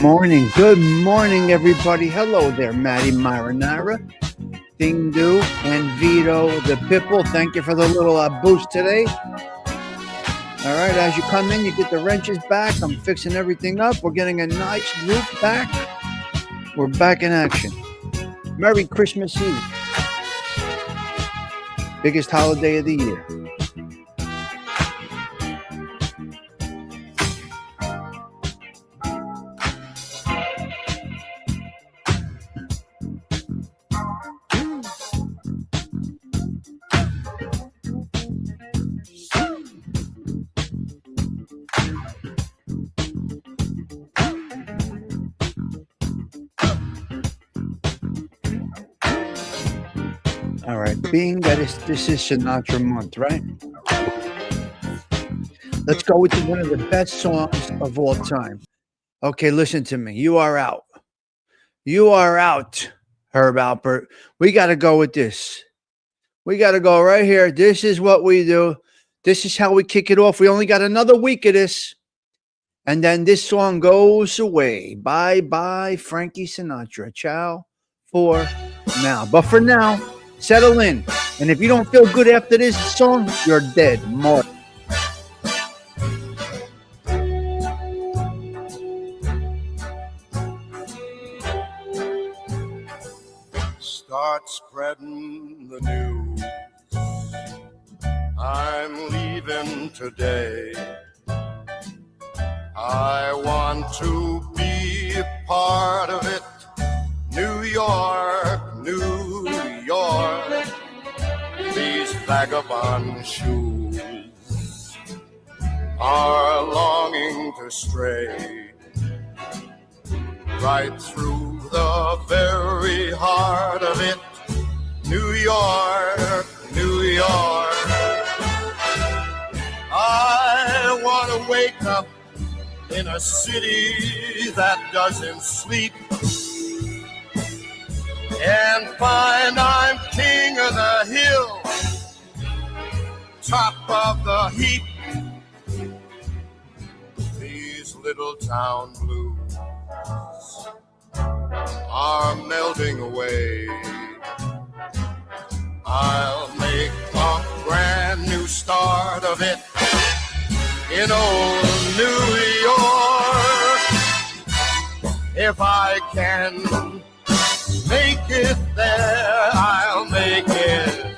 Morning. Good morning, everybody. Hello there, Maddie Marinara, Dingu, and Vito the Pipple. Thank you for the little boost today. All right, as you come in, you get the wrenches back. I'm fixing everything up. We're getting a nice group back. We're back in action. Merry Christmas Eve. Biggest holiday of the year. All right, being that this is Sinatra month, right? Let's go with one of the best songs of all time. Okay, listen to me. You are out. You are out, Herb Alpert. We got to go with this. We got to go right here. This is what we do. This is how we kick it off. We only got another week of this. And then this song goes away. Bye-bye, Frankie Sinatra. Ciao for now. But for now, settle in. And if you don't feel good after this song, you're dead. Mark. Start spreading the news. I'm leaving today. I want to be a part of it. New York, New York. These vagabond shoes are longing to stray right through the very heart of it. New York, New York. I want to wake up in a city that doesn't sleep and find I'm king of the hill, top of the heap. These little town blues are melting away. I'll make a brand new start of it in old New York. If I can make it there, I'll make it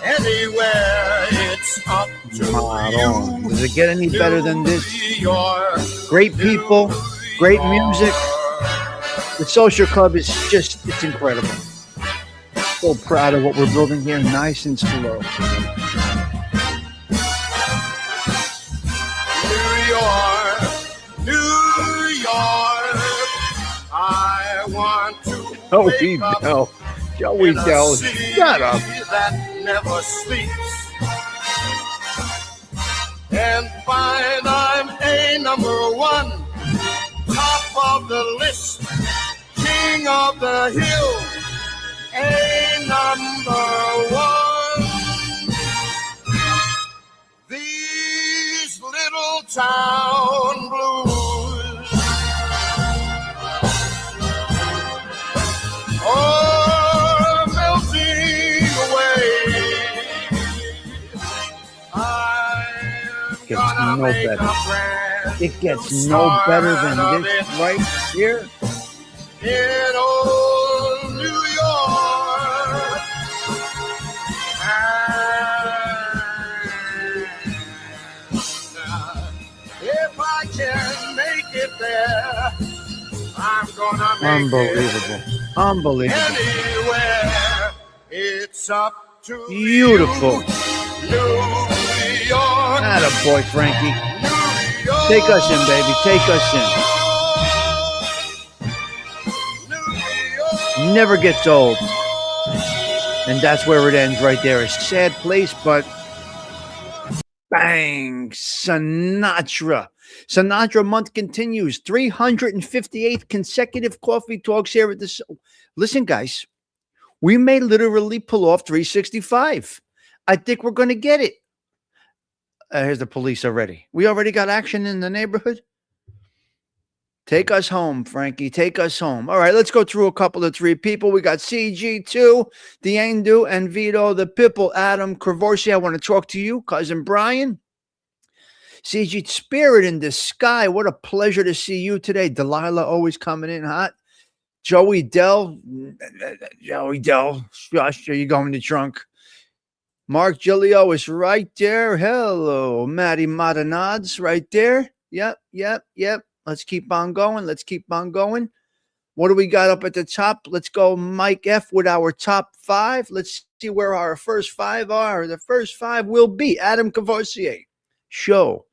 anywhere. It's up to you. Does it get any better than this? Great people, great music. The Social Club is just, it's incredible. So proud of what we're building here, nice and slow. New York, New York, I want to Joey Dell, Joey Dell, shut up. That never sleeps and find I'm a number one, top of the list, king of the hill, a number one. These little town blues no make better. a brand It gets new no start better than of this it right here. in old New York. And if I can make it there, I'm gonna make Unbelievable. it Unbelievable. anywhere. It's up to Beautiful. you, New York. Attaboy, Frankie. New York. Take us in, baby. Take us New in. Never gets old. And that's where it ends right there. A sad place, but bang, Sinatra. Sinatra month continues. 358th consecutive coffee talks here at the. Listen, guys, we may literally pull off 365. I think we're going to get it. Here's the police already. We already got action in the neighborhood. Take us home, Frankie. Take us home. All right, let's go through a couple of three people. We got CG2, Diendu, and Vito, the Pipple, Adam, Cravorsey. I want to talk to you, cousin Brian. CG, Spirit in the Sky. What a pleasure to see you today. Delilah always coming in hot. Joey Dell. Shush, are you going to trunk? Mark Giglio is right there. Hello, Maddie Madanads right there. Yep. Let's keep on going. What do we got up at the top? Let's go Mike F with our top five. Let's see where our first five are. The first five will be Adam Cavossier, show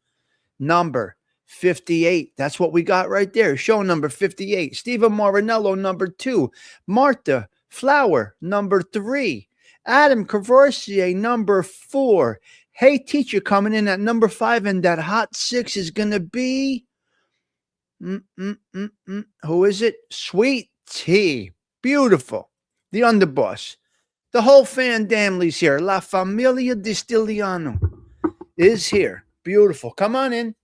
number 58. That's what we got right there. Show number 58. Stephen Morinello, number 2. Martha Flower, number 3. Adam Cavossier, number 4. Hey Teacher coming in at number 5. And that hot 6 is going to be... Who is it? Sweet Tea. Beautiful. The underboss. The whole fan family's here. La Familia Distiliano is here. Beautiful. Come on in.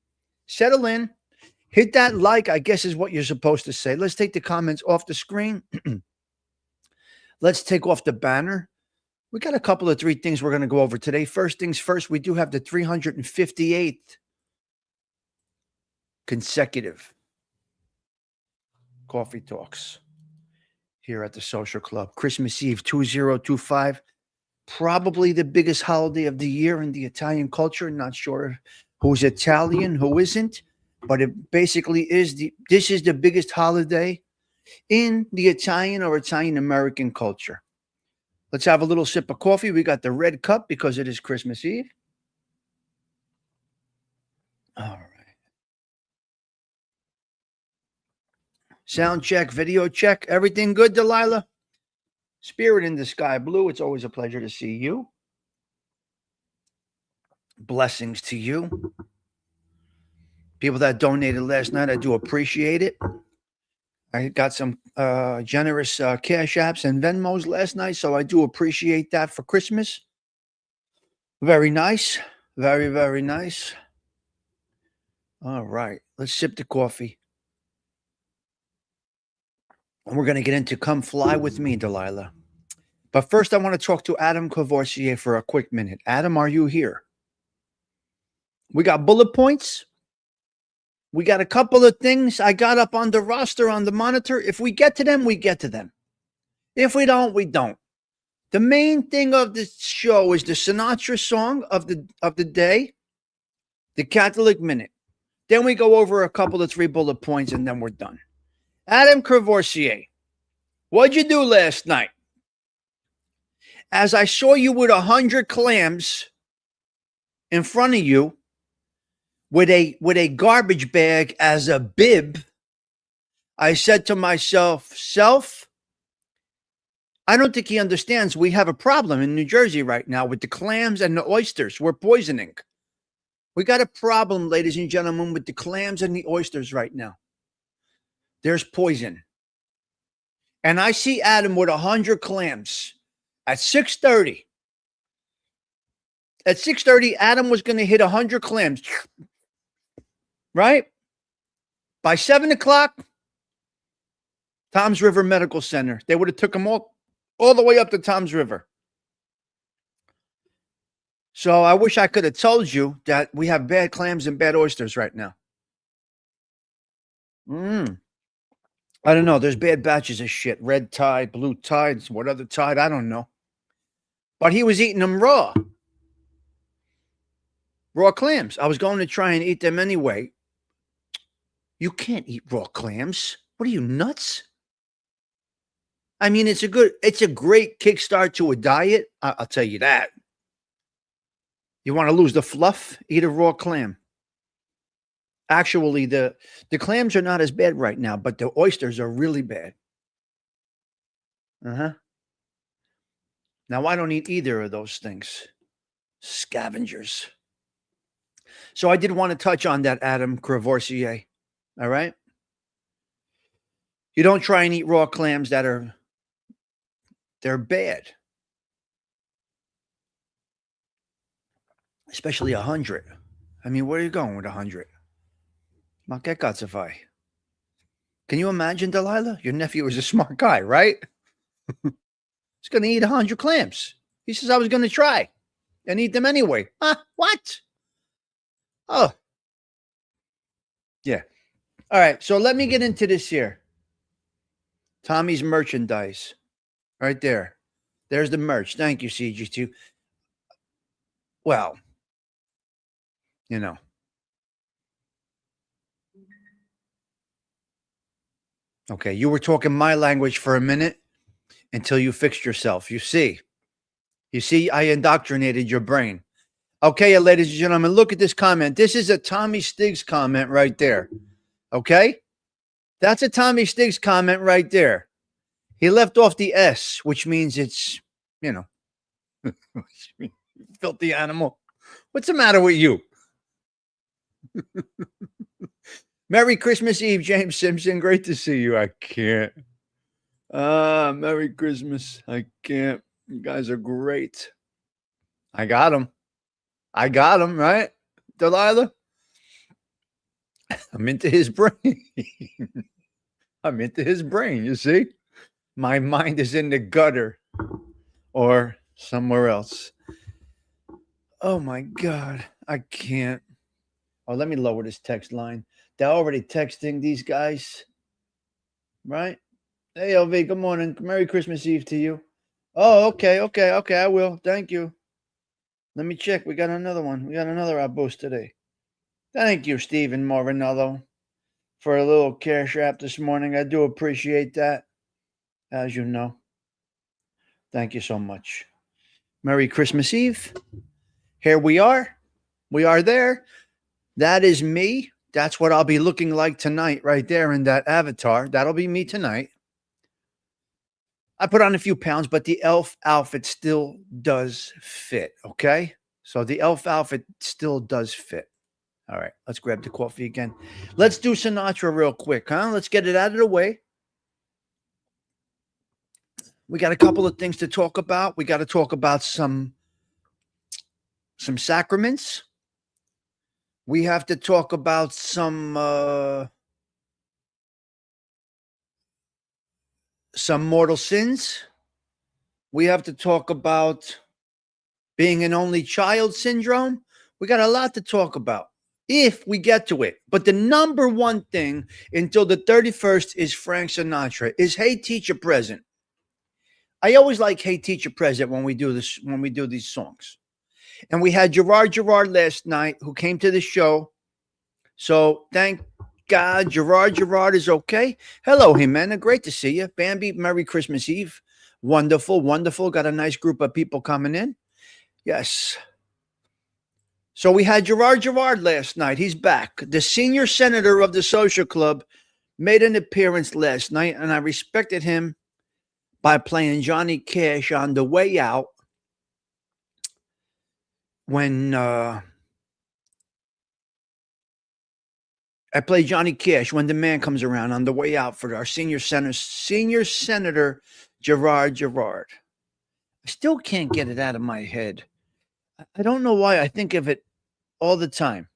Settle in. Hit that like, I guess is what you're supposed to say. Let's take the comments off the screen. Let's take off the banner. We got a couple of three things we're going to go over today. First things first, we do have the 358th consecutive coffee talks here at the Social Club. Christmas Eve 2025. Probably the biggest holiday of the year in the Italian culture. Not sure who's Italian, who isn't, but it basically is this is the biggest holiday in the Italian or Italian American culture. Let's have a little sip of coffee. We got the red cup because it is Christmas Eve. All right. Sound check, video check. Everything good, Delilah? Spirit in the Sky Blue. It's always a pleasure to see you. Blessings to you. People that donated last night, I do appreciate it. I got some generous Cash Apps and Venmos last night, so I do appreciate that for Christmas. Very nice. Very, very nice. All right. Let's sip the coffee. And we're going to get into Come Fly With Me, Delilah. But first, I want to talk to Adam Cavossier for a quick minute. Adam, are you here? We got bullet points. We got a couple of things I got up on the roster on the monitor. If we get to them, we get to them. If we don't, we don't. The main thing of this show is the Sinatra song of the day, the Catholic Minute. Then we go over a couple of three bullet points, and then we're done. Adam Cavossier, what'd you do last night? As I saw you with 100 clams in front of you, with a garbage bag as a bib, I said to myself, I don't think he understands we have a problem in New Jersey right now with the clams and the oysters. We're poisoning. We got a problem, ladies and gentlemen, with the clams and the oysters right now. There's poison. And I see Adam with 100 clams at 6:30. At 6:30, Adam was going to hit 100 clams. Right? By 7 o'clock, Toms River Medical Center. They would have took him all the way up to Toms River. So I wish I could have told you that we have bad clams and bad oysters right now. Mm. I don't know. There's bad batches of shit. Red tide, blue tides, what other tide? I don't know. But he was eating them raw. Raw clams. I was going to try and eat them anyway. You can't eat raw clams. What are you, nuts? I mean, it's a great kickstart to a diet. I'll tell you that. You want to lose the fluff? Eat a raw clam. Actually, the clams are not as bad right now, but the oysters are really bad. Uh-huh. Now, I don't eat either of those things. Scavengers. So I did want to touch on that, Adam Crevorcier. All right? You don't try and eat raw clams they're bad. Especially 100. I mean, where are you going with 100? Ma che cazzo fai? Can you imagine, Delilah? Your nephew is a smart guy, right? He's going to eat 100 clams. He says I was going to try and eat them anyway. What? Oh. Yeah. All right. So let me get into this here. Tommy's merchandise. Right there. There's the merch. Thank you, CG2. Well, you know. Okay. You were talking my language for a minute until you fixed yourself. You see, I indoctrinated your brain. Okay, ladies and gentlemen, look at this comment. This is a Tommy Stigs comment right there. Okay? That's a Tommy Stigs comment right there. He left off the S, which means it's, filthy animal. What's the matter with you? Merry Christmas Eve, James Simpson. Great to see you. I can't. Merry Christmas. I can't. You guys are great. I got him, right? Delilah? I'm into his brain. I'm into his brain, you see? My mind is in the gutter or somewhere else. Oh my God. I can't. Oh, let me lower this text line. They're already texting these guys, right? Hey, LV, good morning. Merry Christmas Eve to you. Oh, okay. I will. Thank you. Let me check. We got another one. We got another outpost today. Thank you, Stephen Morinello, for a little cash app this morning. I do appreciate that, as you know. Thank you so much. Merry Christmas Eve. Here we are. We are there. That is me. That's what I'll be looking like tonight right there in that avatar. That'll be me tonight. I put on a few pounds, but the elf outfit still does fit, okay? So the elf outfit still does fit. All right, let's grab the coffee again. Let's do Sinatra real quick, huh? Let's get it out of the way. We got a couple of things to talk about. We got to talk about some sacraments. We have to talk about some mortal sins. We have to talk about being an only child syndrome. We got a lot to talk about if we get to it. But the number one thing until the 31st is Frank Sinatra, is Hey Teacher Present. I always like Hey Teacher Present when we do this, when we do these songs. And we had Gerard last night who came to the show. So thank God Gerard is okay. Hello, Jimena. Great to see you. Bambi, Merry Christmas Eve. Wonderful. Got a nice group of people coming in. Yes. So we had Gerard last night. He's back. The senior senator of the social club made an appearance last night, and I respected him by playing Johnny Cash on the way out when I play Johnny Cash when the man comes around on the way out for our senior senator Gerard. I still can't get it out of my head. I don't know why I think of it all the time.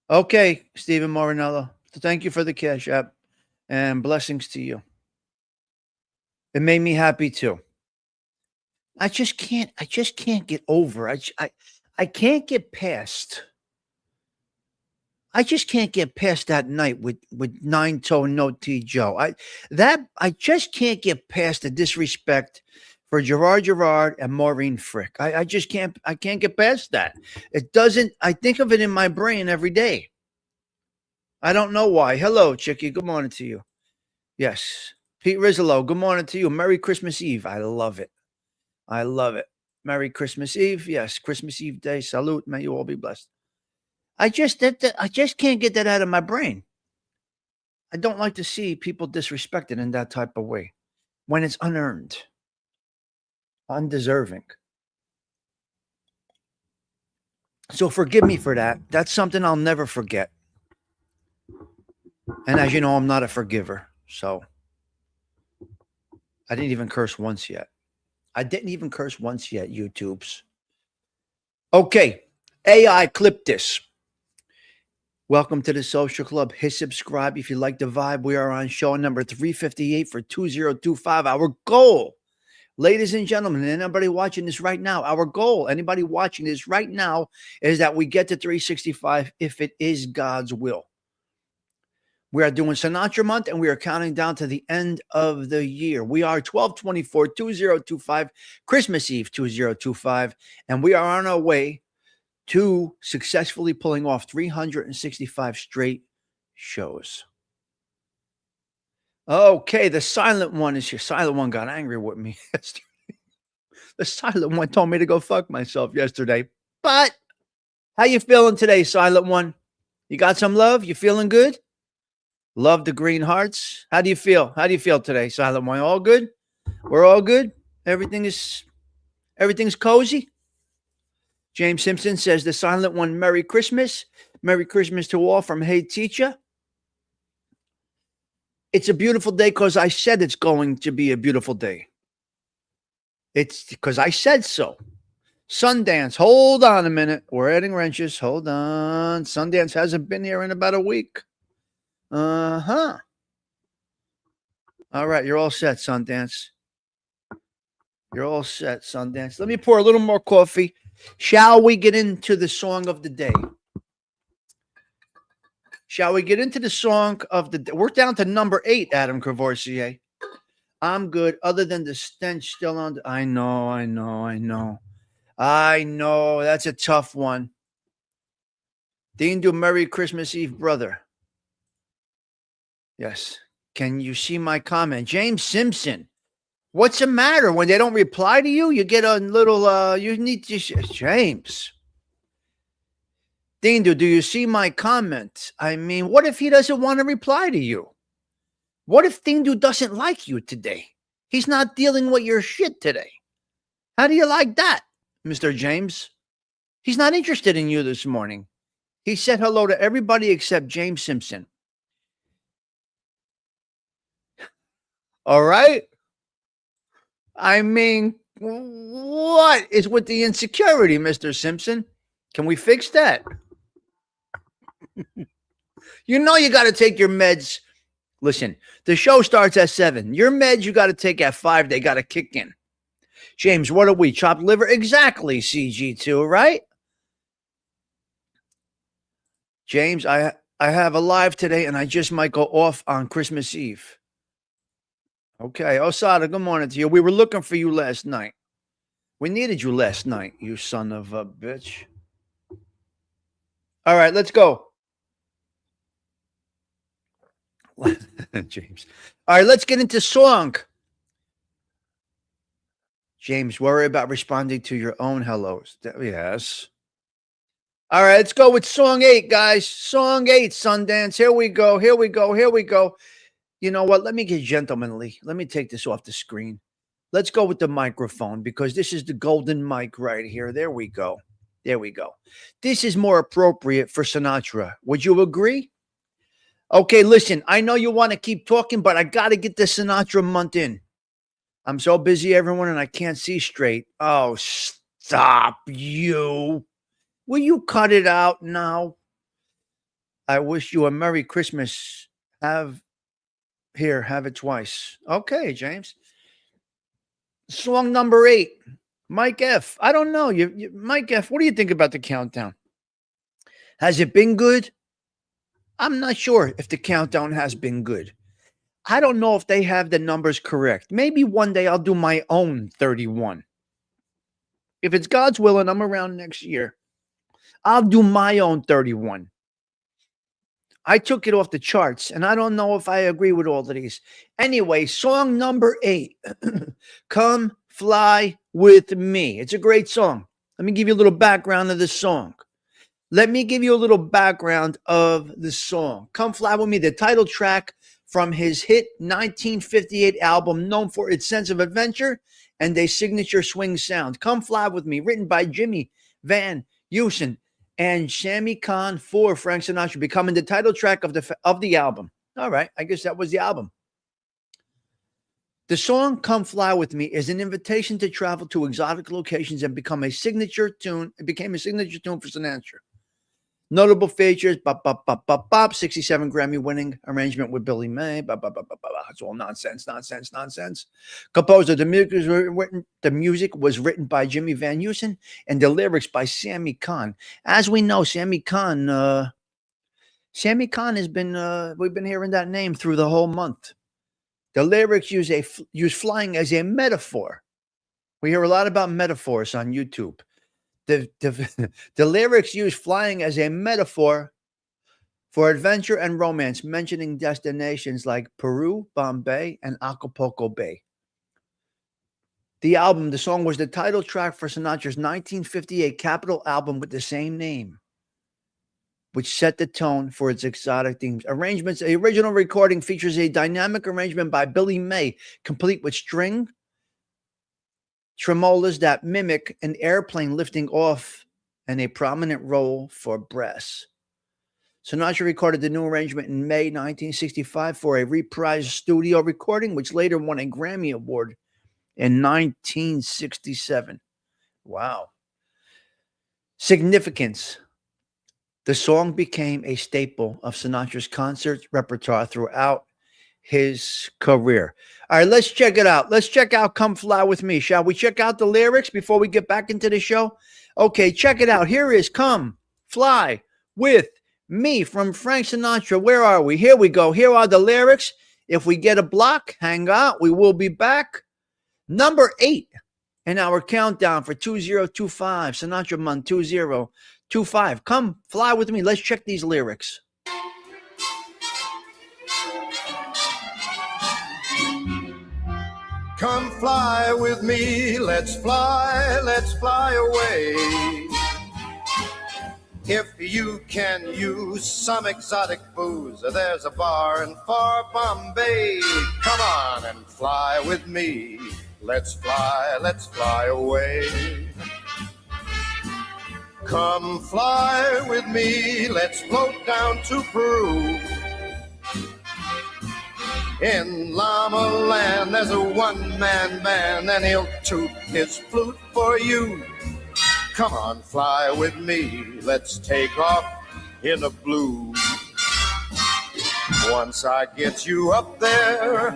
Okay, Stephen Morinello. Thank you for the cash app and blessings to you. It made me happy too. I just can't get over. I can't get past. I just can't get past that night with Nine Toe No T Joe. I just can't get past the disrespect for Gerard and Maureen Frick. I just can't get past that. It doesn't. I think of it in my brain every day. I don't know why. Hello, Chicky. Good morning to you. Yes, Pete Rizzolo. Good morning to you. Merry Christmas Eve. I love it. I love it. Merry Christmas Eve. Yes, Christmas Eve day. Salute. May you all be blessed. I just can't get that out of my brain. I don't like to see people disrespected in that type of way when it's unearned, undeserving. So forgive me for that. That's something I'll never forget. And as you know, I'm not a forgiver. So I didn't even curse once yet. YouTubes. Okay. AI, clip this. Welcome to the Social Club. Hit subscribe if you like the vibe. We are on show number 358 for 2025. Our goal, ladies and gentlemen, anybody watching this right now, our goal, anybody watching this right now, is that we get to 365 if it is God's will. We are doing Sinatra month and we are counting down to the end of the year. We are 12/24/2025, Christmas Eve 2025, and we are on our way to successfully pulling off 365 straight shows. Okay, the silent one is here. Silent one got angry with me yesterday. The silent one told me to go fuck myself yesterday. But how you feeling today, silent one? You got some love? You feeling good? Love the green hearts. How do you feel? How do you feel today, silent one? All good? We're all good? Everything's cozy? James Simpson says, the silent one, Merry Christmas. Merry Christmas to all from Hey Teacher. It's a beautiful day because I said it's going to be a beautiful day. It's because I said so. Sundance, hold on a minute. We're adding wrenches. Hold on. Sundance hasn't been here in about a week. Uh-huh. All right, you're all set, Sundance. You're all set, Sundance. Let me pour a little more coffee. Shall we get into the song of the day? Shall we get into the song of the day? We're down to number 8, Adam Courvoisier. I'm good, other than the stench still on. I know. That's a tough one. Dean, do Merry Christmas Eve, brother. Yes. Can you see my comment? James Simpson. What's the matter? When they don't reply to you, you get a little, you need to, James. Dindu, do you see my comment? I mean, what if he doesn't want to reply to you? What if Dindu doesn't like you today? He's not dealing with your shit today. How do you like that, Mr. James? He's not interested in you this morning. He said hello to everybody except James Simpson. All right? I mean, what is with the insecurity, Mr. Simpson? Can we fix that? You know you got to take your meds. Listen, the show starts at 7. Your meds you got to take at 5. They got to kick in. James, what are we? Chopped liver? Exactly, CG2, right? James, I have a live today and I just might go off on Christmas Eve. Okay, Osada, good morning to you. We were looking for you last night. We needed you last night, you son of a bitch. All right, let's go. James. All right, let's get into song. James, worry about responding to your own hellos. Yes. All right, let's go with song 8, guys. Song 8, Sundance. Here we go. You know what? Let me get gentlemanly. Let me take this off the screen. Let's go with the microphone because this is the golden mic right here. There we go. This is more appropriate for Sinatra. Would you agree? Okay, listen, I know you want to keep talking, but I got to get the Sinatra month in. I'm so busy, everyone, and I can't see straight. Oh, stop you. Will you cut it out now? I wish you a Merry Christmas. Have it twice. Okay, James. Song number 8. Mike F. I don't know. Mike F. What do you think about the countdown? Has it been good? I'm not sure if the countdown has been good. I don't know if they have the numbers correct. Maybe one day I'll do my own 31. If it's God's will and I'm around next year, I'll do my own 31. I took it off the charts, and I don't know if I agree with all of these. Anyway, song number 8, Come Fly With Me. It's a great song. Let me give you a little background of the song. Come Fly With Me, the title track from his hit 1958 album, known for its sense of adventure and a signature swing sound. Come Fly With Me, written by Jimmy Van Heusen and Sammy Cahn for Frank Sinatra, becoming the title track of the album. All right, I guess that was the album. The song Come Fly With Me is an invitation to travel to exotic locations and became a signature tune for Sinatra. Notable features, 67 Grammy-winning arrangement with Billy May, it's all nonsense. Composer, the music was written by Jimmy Van Heusen and the lyrics by Sammy Cahn. As we know, Sammy Cahn has been, we've been hearing that name through the whole month. The lyrics use flying as a metaphor. We hear a lot about metaphors on YouTube. The lyrics use flying as a metaphor for adventure and romance, mentioning destinations like Peru, Bombay, and Acapulco Bay. The song was the title track for Sinatra's 1958 Capitol album with the same name, which set the tone for its exotic themes. Arrangements, the original recording features a dynamic arrangement by Billy May, complete with string tremolas that mimic an airplane lifting off and a prominent role for brass. Sinatra recorded the new arrangement in May 1965 for a reprised studio recording, which later won a Grammy Award in 1967. Wow. Significance. The song became a staple of Sinatra's concert repertoire throughout his career. All right, let's check it out. Let's check out Come Fly With Me. Shall we check out the lyrics before we get back into the show? Okay, check it out. Here is Come Fly With Me from Frank Sinatra. Where are we? Here we go. Here are the lyrics. If we get a block, hang out. We will be back. Number 8 in our countdown for 2025. Sinatra month 2025. Come Fly With Me. Let's check these lyrics. Come fly with me, let's fly away. If you can use some exotic booze, there's a bar in far Bombay. Come on and fly with me, let's fly away. Come fly with me, let's float down to Peru. In Llama Land, there's a one-man band, and he'll toot his flute for you. Come on, fly with me, let's take off in the blue. Once I get you up there,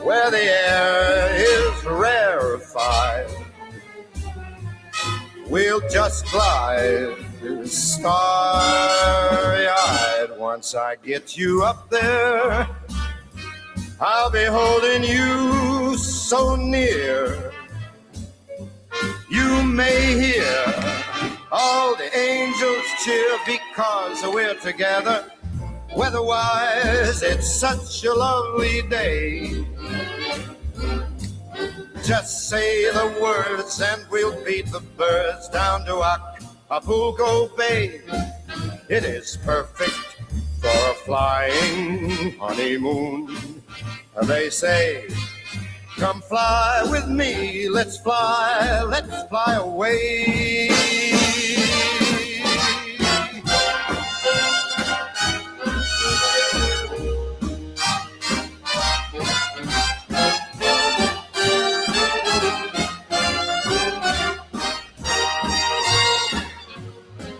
where the air is rarefied, we'll just glide starry-eyed. Once I get you up there, I'll be holding you so near. You may hear all the angels cheer because we're together. Weather-wise, it's such a lovely day. Just say the words and we'll beat the birds down to Acapulco Bay. It is perfect for a flying honeymoon. They say, come fly with me, let's fly away.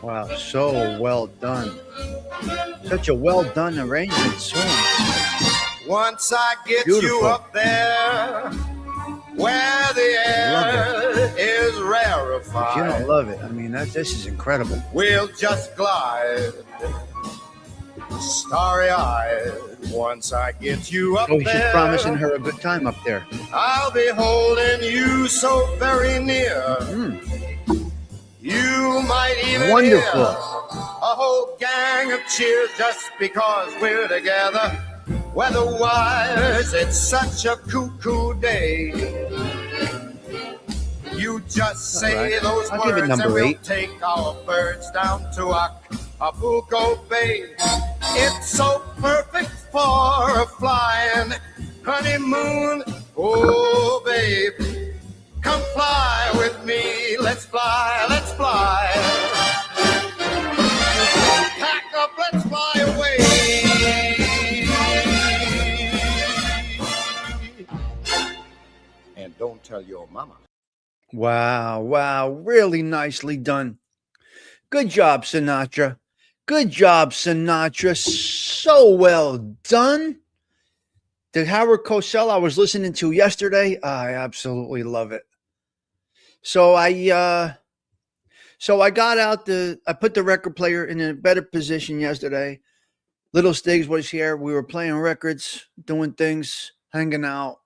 Wow, so well done. Such a well done arrangement song. Once I get Beautiful. You up there, where the air If you don't love it, I mean, this is incredible. We'll just glide, starry-eyed, once I get you up Oh, there. she's promising her a good time up there. I'll be holding you so very near. You might even Wonderful. hear a whole gang of cheers just because we're together. Weather-wise, it's such a cuckoo day. You just say those I'll give it words number and we'll 8. take our birds down to Acapulco Bay. It's so perfect for a flying honeymoon. Oh, babe, come fly with me. Let's fly, let's fly. Pack up, let's fly away. And don't tell your mama. Wow. Really nicely done. Good job, Sinatra. Good job, Sinatra. So well done. The Howard Cosell I was listening to yesterday, I absolutely love it. So I got out I put the record player in a better position yesterday. Little Stigs was here. We were playing records, doing things, hanging out.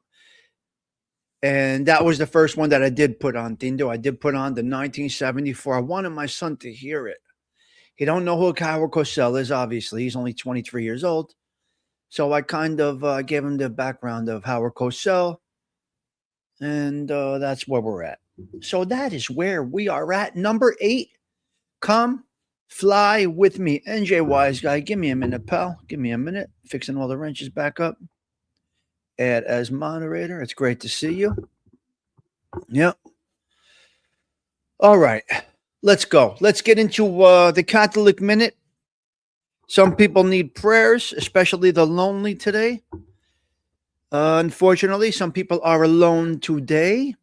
And that was the first one that I did put on, Dindo. I did put on the 1974. I wanted my son to hear it. He don't know who Howard Cosell is, obviously. He's only 23 years old. So I kind of gave him the background of Howard Cosell. And that's where we're at. So that is where we are at. Number 8, Come Fly With Me. NJ Wise Guy, give me a minute, pal. Give me a minute. Fixing all the wrenches back up. Add as moderator. It's great to see you. Yep. All right. Let's go. Let's get into the Catholic Minute. Some people need prayers, especially the lonely today. Unfortunately, some people are alone today.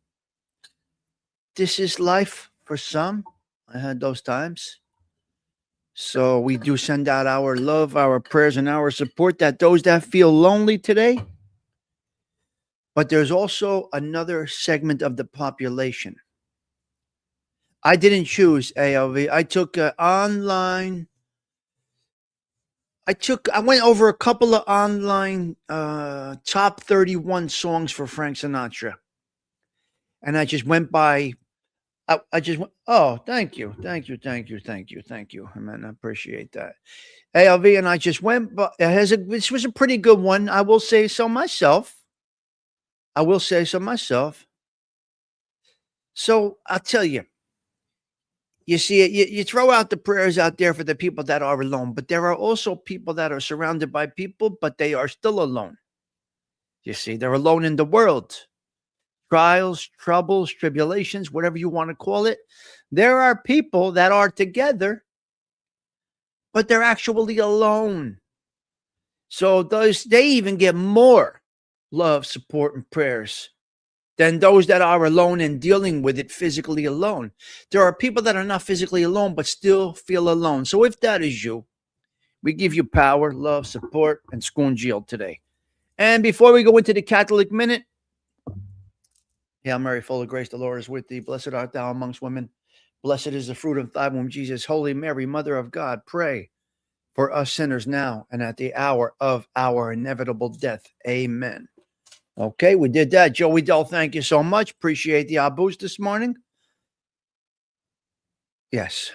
This is life for some. I had those times. So we do send out our love, our prayers, and our support that those that feel lonely today. But there's also another segment of the population. I didn't choose ALV. I took online. I went over a couple of online top 31 songs for Frank Sinatra. And I just went by. I just went, oh, thank you. I mean, I appreciate that. ALV and I just went, but this was a pretty good one. I will say so myself. So I'll tell you. You see it, you throw out the prayers out there for the people that are alone, but there are also people that are surrounded by people, but they are still alone. You see, they're alone in the world. Trials, troubles, tribulations, whatever you want to call it. There are people that are together, but they're actually alone. So they even get more love, support, and prayers than those that are alone and dealing with it physically alone. There are people that are not physically alone, but still feel alone. So if that is you, we give you power, love, support, and schoonjil today. And before we go into the Catholic Minute, Hail Mary, full of grace, the Lord is with thee. Blessed art thou amongst women. Blessed is the fruit of thy womb, Jesus. Holy Mary, Mother of God, pray for us sinners now and at the hour of our inevitable death. Amen. Okay, we did that. Joey Dell, thank you so much. Appreciate the abus this morning. Yes.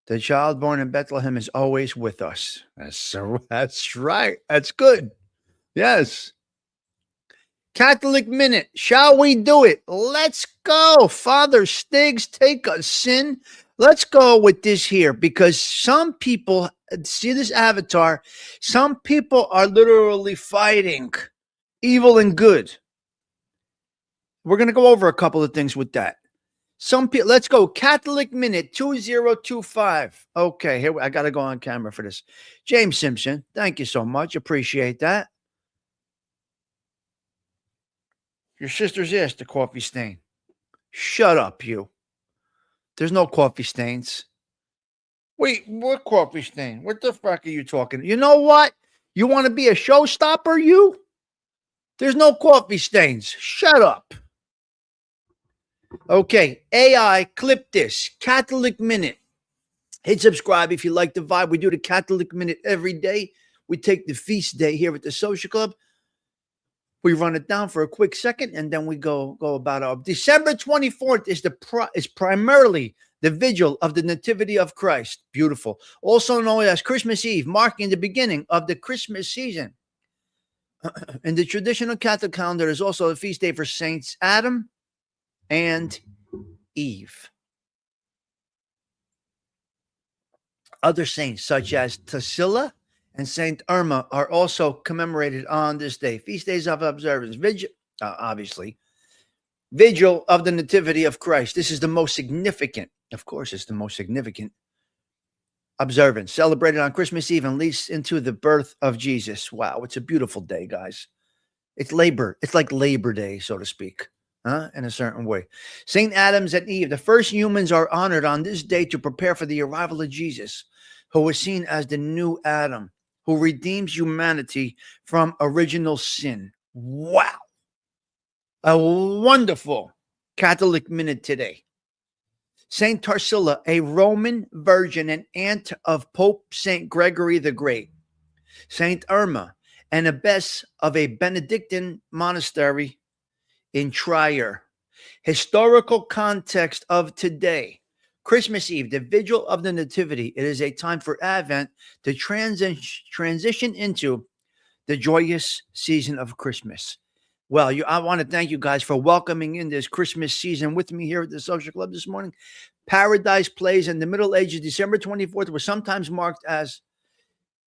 The child born in Bethlehem is always with us. That's right. That's good. Yes. Catholic Minute. Shall we do it? Let's go. Father Stigs, take us in. Let's go with this here because some people, see this avatar, some people are literally fighting evil and good. We're going to go over a couple of things with that. Some people, let's go. Catholic Minute 2025. Okay, here I got to go on camera for this. James Simpson, thank you so much. Appreciate that. Your sister's ass, the coffee stain. Shut up, you. There's no coffee stains. Wait, what coffee stain? What the fuck are you talking? You know what? You want to be a showstopper, you? There's no coffee stains. Shut up. Okay, AI, clip this. Catholic Minute. Hit subscribe if you like the vibe. We do the Catholic Minute every day. We take the feast day here at the Social Club. We run it down for a quick second, and then we go about our December 24th is primarily the vigil of the Nativity of Christ. Beautiful. Also known as Christmas Eve, marking the beginning of the Christmas season. In the traditional Catholic calendar, there's also a feast day for Saints Adam and Eve. Other saints, such as Tassila and Saint Irma, are also commemorated on this day. Feast days of observance, obviously, vigil of the Nativity of Christ. This is the most significant, of course, it's the most significant observance, celebrated on Christmas Eve and leads into the birth of Jesus. Wow, it's a beautiful day, guys. It's like Labor Day, so to speak, in a certain way. Saint Adams and Eve, the first humans, are honored on this day to prepare for the arrival of Jesus, who was seen as the new Adam, who redeems humanity from original sin. Wow. A wonderful Catholic Minute today. Saint Tarsila, a Roman virgin and aunt of Pope Saint Gregory the Great. Saint Irma, an abbess of a Benedictine monastery in Trier. Historical context of today. Christmas Eve, the vigil of the Nativity. It is a time for Advent to transition into the joyous season of Christmas. Well, I want to thank you guys for welcoming in this Christmas season with me here at the Social Club this morning. Paradise Plays in the Middle Ages, December 24th, was sometimes marked as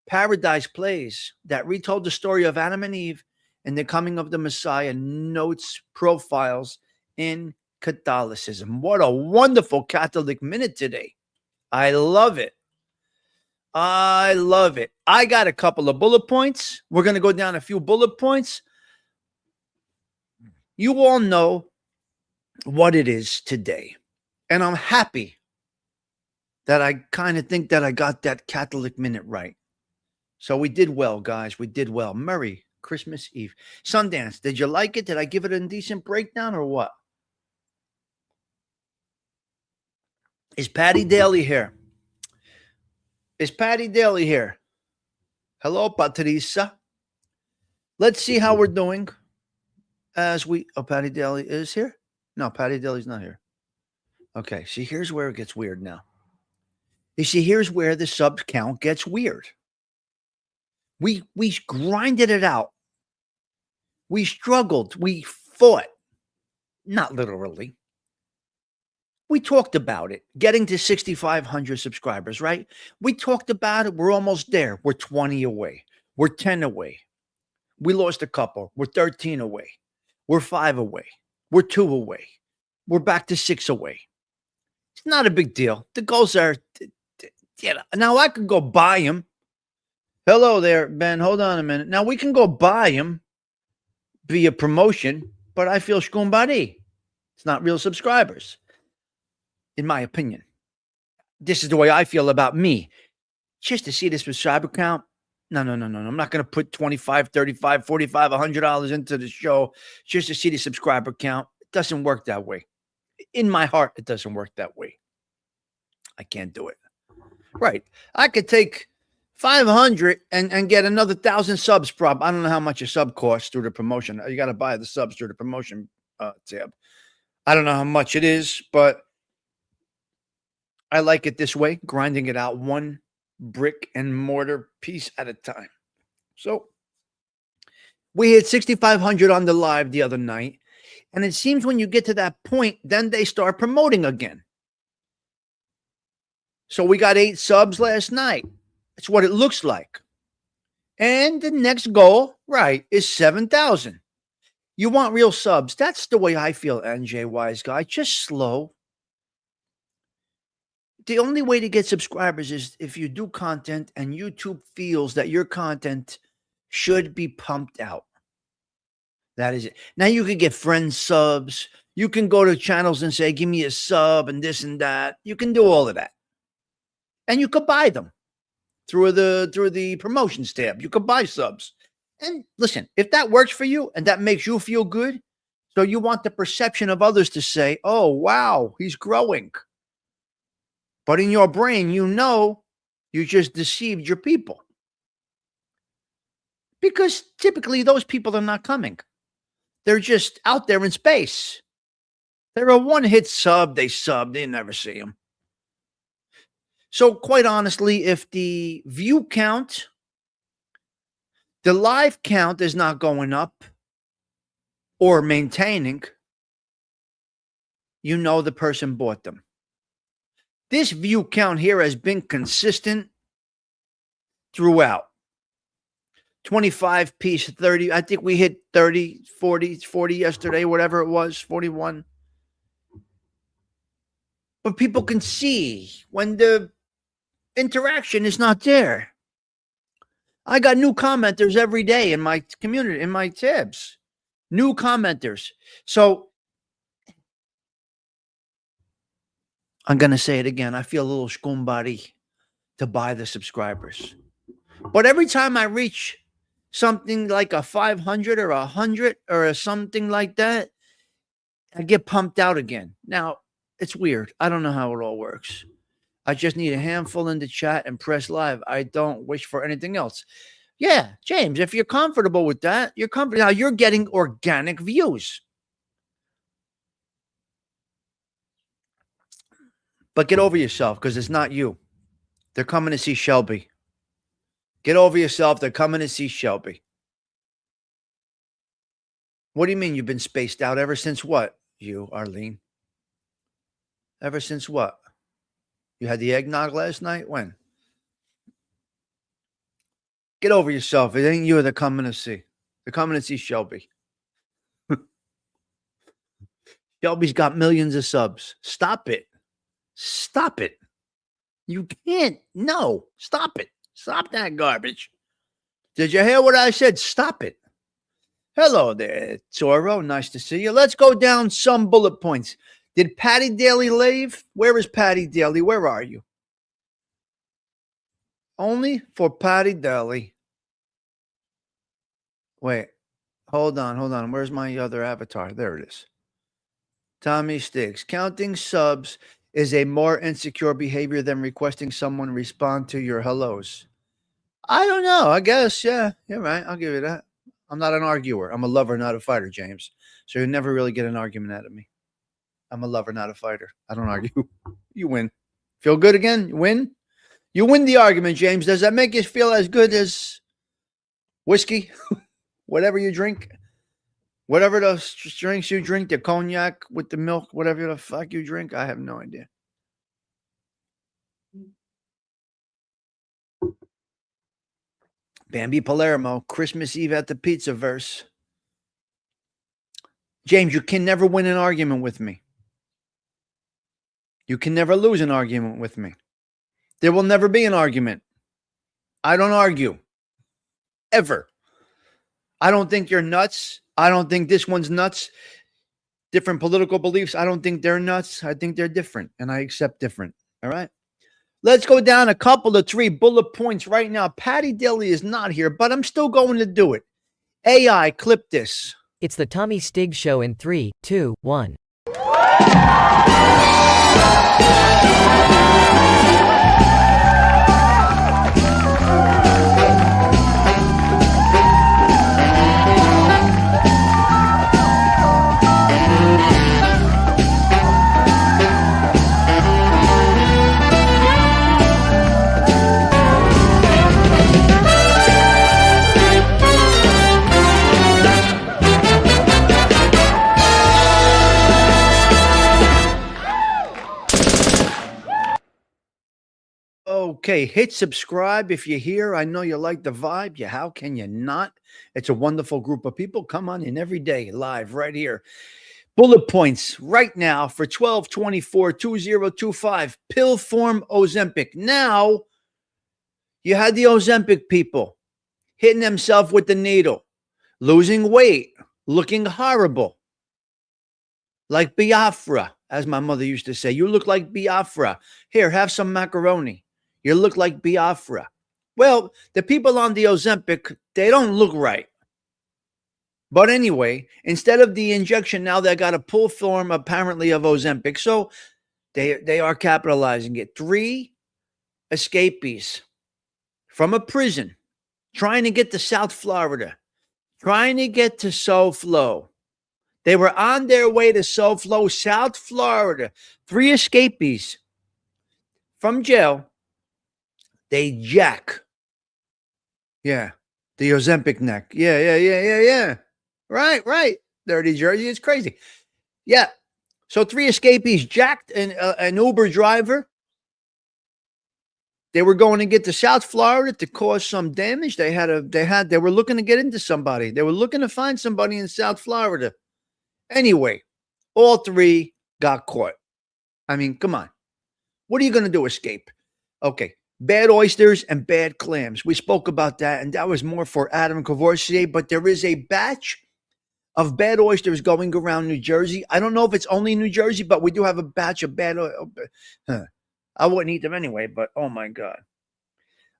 Paradise Plays that retold the story of Adam and Eve and the coming of the Messiah, notes profiles in Catholicism. What a wonderful Catholic Minute today. I love it. I love it. I got a couple of bullet points. We're going to go down a few bullet points. You all know what it is today. And I'm happy that I kind of think that I got that Catholic Minute right. So we did well, guys. We did well. Merry Christmas Eve. Sundance, did you like it? Did I give it a decent breakdown or what? Is Patty Daly here? Is Patty Daly here? Hello, Patricia. Let's see how we're doing. Patty Daly is here? No, Patty Daly's not here. Okay, see, here's where it gets weird now. You see, here's where the sub count gets weird. We grinded it out. We struggled. We fought. Not literally. We talked about it, getting to 6,500 subscribers, right? We talked about it. We're almost there. We're 20 away. We're 10 away. We lost a couple. We're 13 away. We're 5 away. We're 2 away. We're back to 6 away. It's not a big deal. The goals are, now I could go buy them. Hello there, Ben. Hold on a minute. Now we can go buy them via promotion, but I feel shkumbari. It's not real subscribers, in my opinion. This is the way I feel about me. Just to see this subscriber count, no. I'm not going to put $25, $35, $45, $100 into the show just to see the subscriber count. It doesn't work that way. In my heart, it doesn't work that way. I can't do it. Right. I could take 500 and get another 1,000 subs. I don't know how much a sub costs through the promotion. You got to buy the subs through the promotion tab. I don't know how much it is, but I like it this way, grinding it out one brick and mortar piece at a time. So we hit 6,500 on the live the other night. And it seems when you get to that point, then they start promoting again. So we got 8 subs last night. That's what it looks like. And the next goal, right, is 7,000. You want real subs. That's the way I feel, NJ Wise Guy. Just slow. The only way to get subscribers is if you do content and YouTube feels that your content should be pumped out. That is it. Now you can get friend subs. You can go to channels and say, give me a sub and this and that. You can do all of that. And you could buy them through the promotions tab. You could buy subs. And listen, if that works for you and that makes you feel good, So you want the perception of others to say, oh, wow, he's growing. But in your brain, you know you just deceived your people. Because typically those people are not coming. They're just out there in space. They're a one-hit sub. They sub. They never see them. So quite honestly, if the view count, the live count is not going up or maintaining, you know the person bought them. This view count here has been consistent throughout. 25 piece, 30. I think we hit 30, 40 yesterday, whatever it was, 41. But people can see when the interaction is not there. I got new commenters every day in my community, in my tabs. New commenters. So I'm going to say it again. I feel a little scumbody to buy the subscribers. But every time I reach something like a 500 or 100 or something like that, I get pumped out again. Now, it's weird. I don't know how it all works. I just need a handful in the chat and press live. I don't wish for anything else. Yeah, James, if you're comfortable with that, you're comfortable. Now you're getting organic views. But get over yourself because it's not you. They're coming to see Shelby. Get over yourself. They're coming to see Shelby. What do you mean you've been spaced out ever since what? You, Arlene. Ever since what? You had the eggnog last night? When? Get over yourself. It ain't you they're coming to see. They're coming to see Shelby. Shelby's got millions of subs. Stop it. Stop it. You can't. No. Stop it. Stop that garbage. Did you hear what I said? Stop it. Hello there, Toro. Nice to see you. Let's go down some bullet points. Did Patty Daly leave? Where is Patty Daly? Where are you? Only for Patty Daly. Wait. Hold on. Where's my other avatar? There it is. Tommy Stigs. Counting subs is a more insecure behavior than requesting someone respond to your hellos. I don't know. I guess, yeah. You're right. I'll give you that. I'm not an arguer. I'm a lover, not a fighter, James. So you never really get an argument out of me. I'm a lover, not a fighter. I don't argue. You win. Feel good again? You win? You win the argument, James. Does that make you feel as good as whiskey? Whatever you drink? Whatever the drinks you drink, the cognac with the milk, whatever the fuck you drink, I have no idea. Bambi Palermo, Christmas Eve at the Pizzaverse. James, you can never win an argument with me. You can never lose an argument with me. There will never be an argument. I don't argue. Ever. I don't think you're nuts. I don't think this one's nuts. Different political beliefs. I don't think they're nuts. I think they're different, and I accept different. All right? Let's go down a couple of 3 bullet points right now. Patty Daly is not here, but I'm still going to do it. AI, clip this. It's the Tommy Stigs Show in 3, 2, 1. Okay, hit subscribe if you're here. I know you like the vibe. Yeah, how can you not? It's a wonderful group of people. Come on in every day, live right here. Bullet points right now for 12/24/2025. Pill form Ozempic. Now, you had the Ozempic people hitting themselves with the needle, losing weight, looking horrible, like Biafra, as my mother used to say. You look like Biafra. Here, have some macaroni. You look like Biafra. Well, the people on the Ozempic, they don't look right. But anyway, instead of the injection, now they got a pull form apparently of Ozempic. So they are capitalizing it. 3 escapees from a prison trying to get to South Florida, trying to get to SoFlo. They were on their way to SoFlo, South Florida. 3 escapees from jail. They jack. Yeah. The Ozempic neck. Yeah. Right. Dirty Jersey. It's crazy. Yeah. So 3 escapees jacked an Uber driver. They were going to get to South Florida to cause some damage. They were looking to get into somebody. They were looking to find somebody in South Florida. Anyway, all 3 got caught. I mean, come on. What are you going to do? Escape? Okay. Bad oysters and bad clams. We spoke about that, and that was more for Adam Cavoursier, but there is a batch of bad oysters going around New Jersey. I don't know if it's only New Jersey, but we do have a batch of bad I wouldn't eat them anyway, but oh my God.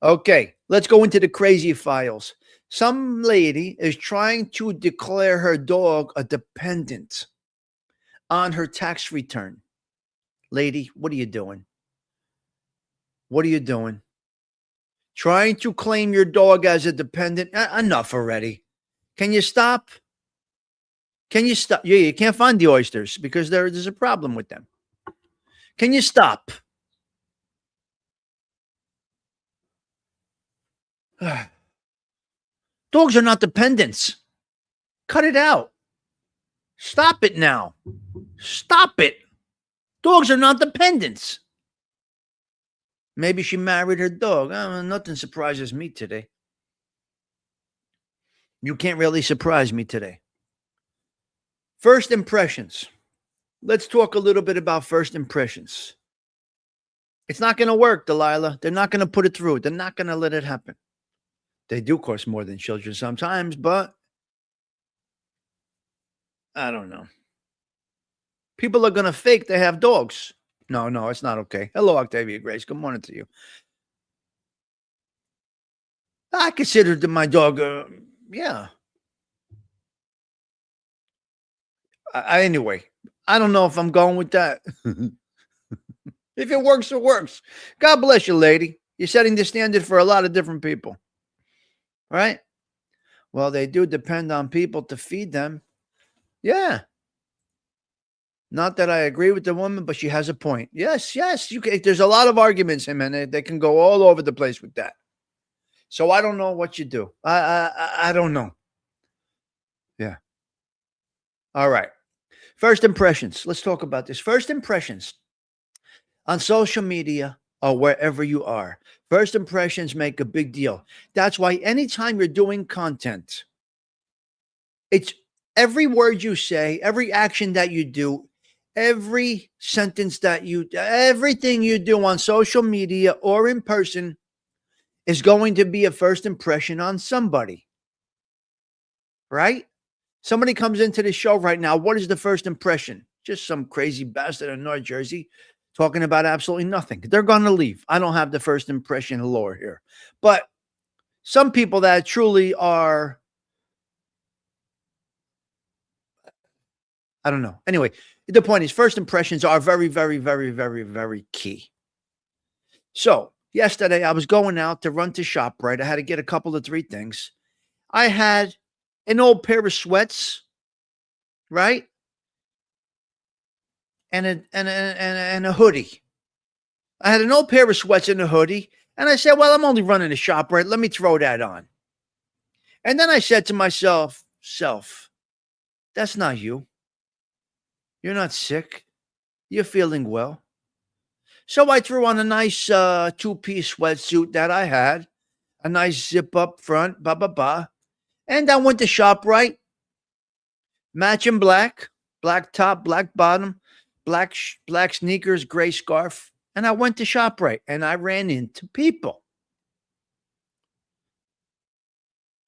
Okay, let's go into the crazy files. Some lady is trying to declare her dog a dependent on her tax return. Lady, what are you doing? What are you doing? Trying to claim your dog as a dependent? Enough already. Can you stop? Can you stop? Yeah, you can't find the oysters because there's a problem with them. Can you stop? Dogs are not dependents. Cut it out. Stop it now. Stop it. Dogs are not dependents. Maybe she married her dog. Nothing surprises me today. You can't really surprise me today. First impressions. Let's talk a little bit about first impressions. It's not going to work, Delilah. They're not going to put it through. They're not going to let it happen. They do cost more than children sometimes, but I don't know. People are going to fake they have dogs. No, it's not okay. Hello, Octavia Grace. Good morning to you. I considered my dog, yeah. Anyway, I don't know if I'm going with that. If it works, it works. God bless you, lady. You're setting the standard for a lot of different people. Right? Well, they do depend on people to feed them. Yeah. Not that I agree with the woman, but she has a point. Yes. There's a lot of arguments, and they can go all over the place with that. So I don't know what you do. I don't know. Yeah. All right. First impressions. Let's talk about this. First impressions on social media or wherever you are. First impressions make a big deal. That's why anytime you're doing content, it's every word you say, every action that you do, every sentence that everything you do on social media or in person is going to be a first impression on somebody. Right? Somebody comes into the show right now. What is the first impression? Just some crazy bastard in North Jersey talking about absolutely nothing. They're going to leave. I don't have the first impression lore here. But some people that truly are, I don't know. Anyway, the point is first impressions are very, very, very, very, very key. So yesterday I was going out to run to ShopRite. I had to get a couple of 3 things. I had an old pair of sweats, right? And a hoodie. I had an old pair of sweats and a hoodie. And I said, well, I'm only running to ShopRite. Let me throw that on. And then I said to myself, that's not you. You're not sick. You're feeling well. So I threw on a nice 2-piece sweatsuit that I had. A nice zip up front, And I went to ShopRite. Matching black top, black bottom, black sneakers, gray scarf. And I went to ShopRite and I ran into people.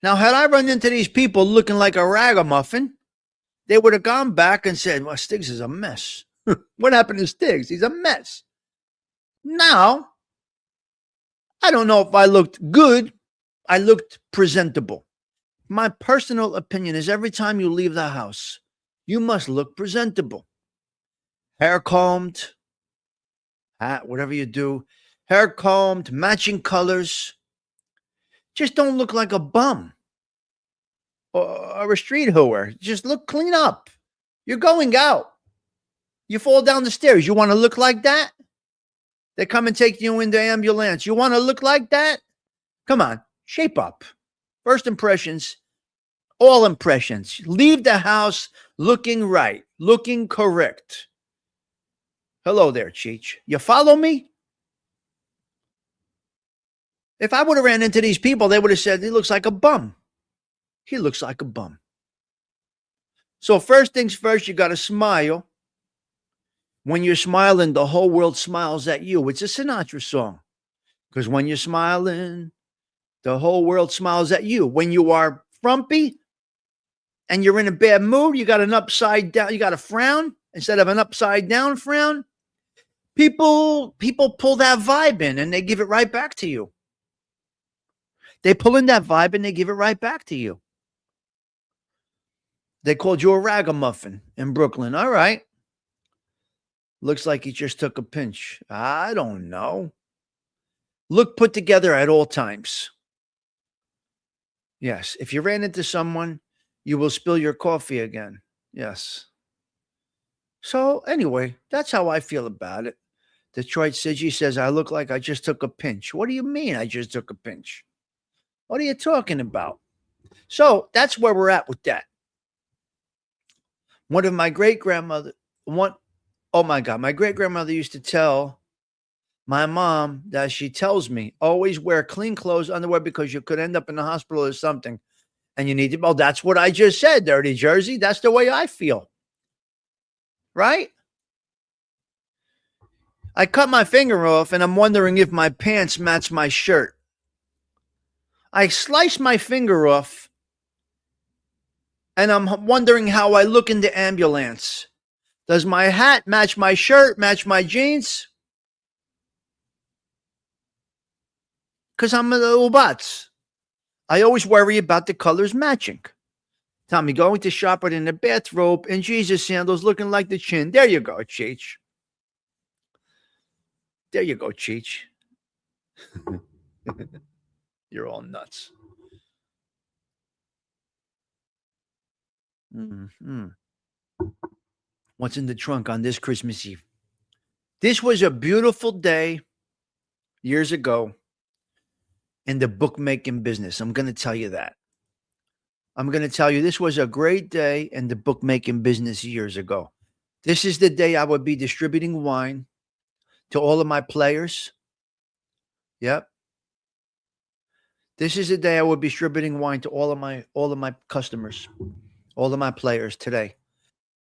Now, had I run into these people looking like a ragamuffin, they would have gone back and said, well, Stigs is a mess. What happened to Stigs? He's a mess. Now, I don't know if I looked good. I looked presentable. My personal opinion is every time you leave the house, you must look presentable. Hair combed, hat, whatever you do, hair combed, matching colors. Just don't look like a bum or a street hooer. Just look clean up. You're going out. You fall down the stairs. You want to look like that? They come and take you in the ambulance. You want to look like that? Come on, shape up. First impressions, all impressions. Leave the house looking right, looking correct. Hello there, Cheech. You follow me? If I would have ran into these people, they would have said, he looks like a bum. He looks like a bum. So first things first, you got to smile. When you're smiling, the whole world smiles at you. It's a Sinatra song. Because when you're smiling, the whole world smiles at you. When you are frumpy and you're in a bad mood, you got an upside down, you got a frown instead of an upside down frown. People pull that vibe in and they give it right back to you. They pull in that vibe and they give it right back to you. They called you a ragamuffin in Brooklyn. All right. Looks like he just took a pinch. I don't know. Look put together at all times. Yes. If you ran into someone, you will spill your coffee again. Yes. So anyway, that's how I feel about it. Detroit Siggy says, I look like I just took a pinch. What do you mean I just took a pinch? What are you talking about? So that's where we're at with that. One of my great-grandmother, my great-grandmother used to tell my mom that she tells me, always wear clean clothes, underwear, because you could end up in the hospital or something. And you need to, well, that's what I just said, Dirty Jersey. That's the way I feel. Right? I cut my finger off and I'm wondering if my pants match my shirt. I sliced my finger off and I'm wondering how I look in the ambulance. Does my hat match my shirt, match my jeans? Because I'm a little butts. I always worry about the colors matching. Tommy going to shop it in a bathrobe and Jesus sandals looking like the chin. There you go, Cheech. There you go, Cheech. You're all nuts. Mm-hmm. What's in the trunk on this Christmas Eve? This was a beautiful day years ago in the bookmaking business. I'm going to tell you that. I'm going to tell you this was a great day in the bookmaking business years ago. This is the day I would be distributing wine to all of my players. Yep. This is the day I would be distributing wine to all of my customers, all of my players today.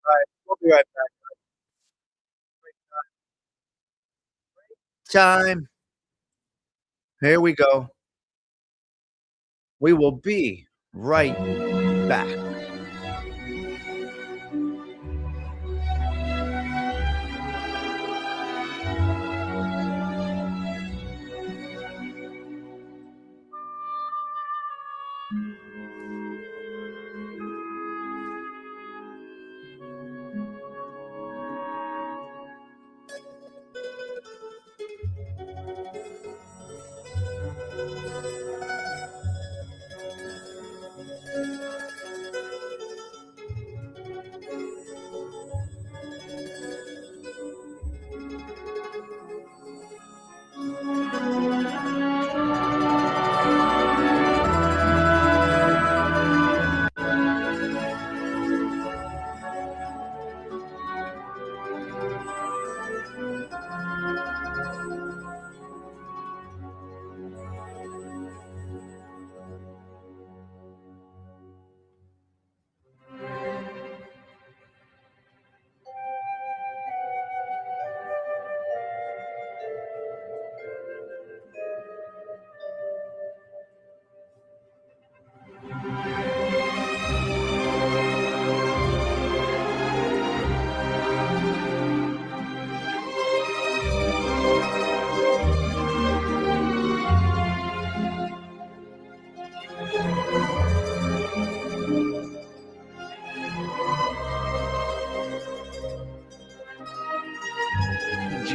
All right, we'll be right back. Time. Here we go. We will be right back.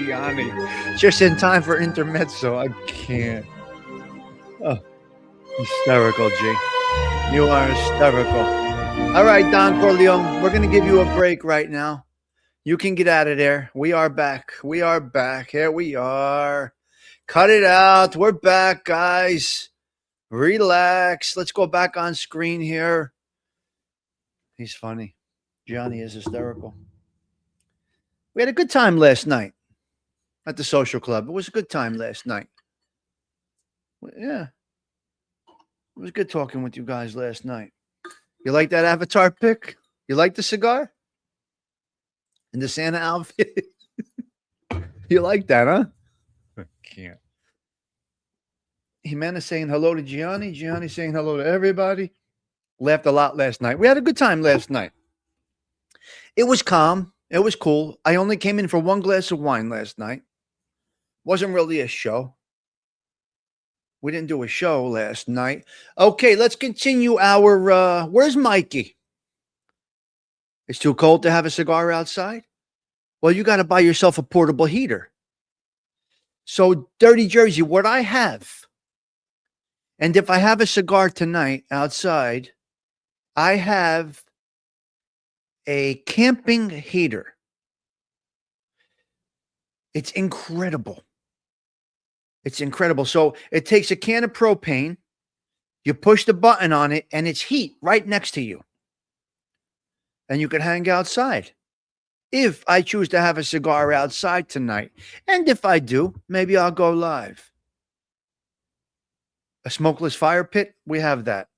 Gianni. Just in time for intermezzo. I can't. Oh, hysterical, G. You are hysterical. All right, Don Corleone, we're going to give you a break right now. You can get out of there. We are back. We are back. Here we are. Cut it out. We're back, guys. Relax. Let's go back on screen here. He's funny. Johnny is hysterical. We had a good time last night at the social club. It was a good time last night. Yeah. It was good talking with you guys last night. You like that avatar pic? You like the cigar? And the Santa outfit? You like that, huh? I can't. Jimenez saying hello to Gianni. Gianni saying hello to everybody. Laughed a lot last night. We had a good time last night. It was calm. It was cool. I only came in for one glass of wine last night. Wasn't really a show. We didn't do a show last night. Okay, let's continue our, where's Mikey? It's too cold to have a cigar outside? Well, you got to buy yourself a portable heater. So, Dirty Jersey, what I have, and if I have a cigar tonight outside, I have a camping heater. It's incredible. It's incredible. So it takes a can of propane, you push the button on it, and it's heat right next to you. And you can hang outside. If I choose to have a cigar outside tonight, and if I do, maybe I'll go live. A smokeless fire pit, we have that.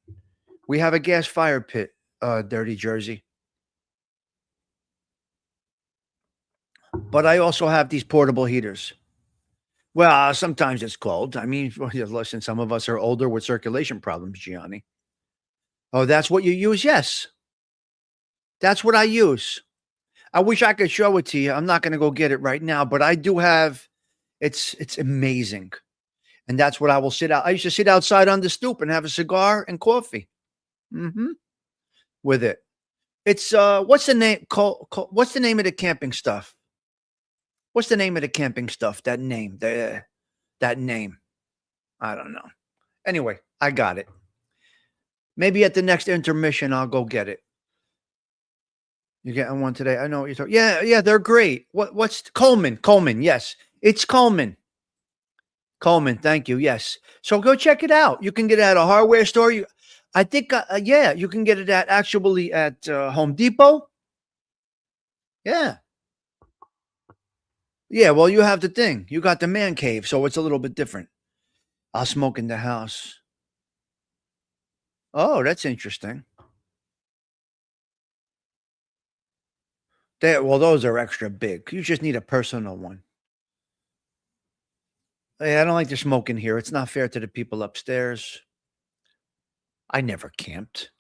We have a gas fire pit, Dirty Jersey. But I also have these portable heaters. Well, sometimes it's cold. I mean, listen, some of us are older with circulation problems, Gianni. Oh, that's what you use? Yes. That's what I use. I wish I could show it to you. I'm not going to go get it right now, but I do have, it's amazing. And that's what I will sit out. I used to sit outside on the stoop and have a cigar and coffee. With it. It's, what's the name? What's the name of the camping stuff? What's the name of the camping stuff? That name. That name. I don't know. Anyway, I got it. Maybe at the next intermission, I'll go get it. You getting one today? I know what you're talking. Yeah, they're great. What's Coleman? Coleman, yes. It's Coleman. Coleman, thank you. Yes. So go check it out. You can get it at a hardware store. I think, you can get it at Home Depot. Yeah. Yeah, well, you have the thing. You got the man cave, so it's a little bit different. I'll smoke in the house. Oh, that's interesting. Those are extra big. You just need a personal one. Hey, I don't like to smoke in here. It's not fair to the people upstairs. I never camped,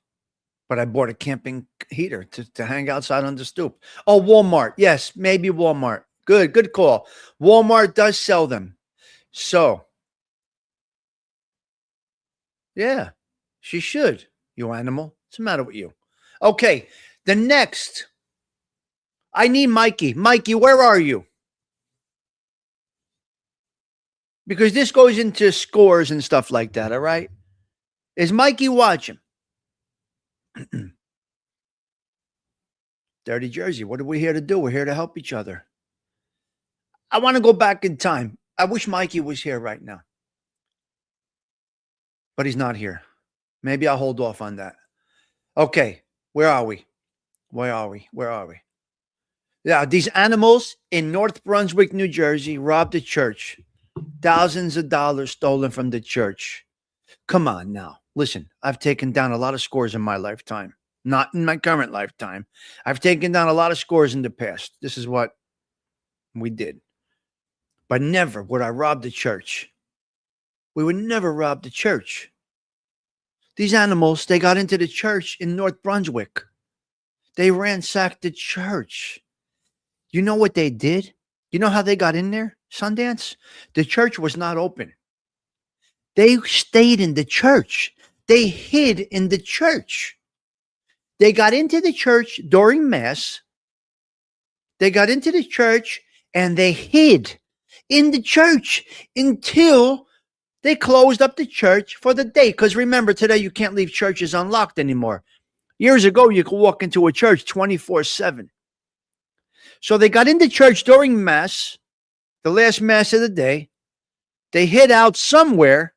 but I bought a camping heater to hang outside on the stoop. Oh, Walmart. Yes, maybe Walmart. Good call. Walmart does sell them. So, yeah, she should, you animal. What's the matter with you? Okay, the next. I need Mikey. Mikey, where are you? Because this goes into scores and stuff like that, all right? Is Mikey watching? Dirty Jersey, what are we here to do? We're here to help each other. I want to go back in time. I wish Mikey was here right now. But he's not here. Maybe I'll hold off on that. Okay, where are we? Yeah, these animals in North Brunswick, New Jersey, robbed a church. Thousands of dollars stolen from the church. Come on now. Listen, I've taken down a lot of scores in my lifetime. Not in my current lifetime. I've taken down a lot of scores in the past. This is what we did. But never would I rob the church. We would never rob the church. These animals, they got into the church in North Brunswick. They ransacked the church. You know what they did? You know how they got in there, Sundance? The church was not open. They stayed in the church. They hid in the church. They got into the church during Mass. They got into the church and they hid in the church until they closed up the church for the day. Because remember, today you can't leave churches unlocked anymore. Years ago, you could walk into a church 24/7. So they got into church during Mass, the last Mass of the day. They hid out somewhere,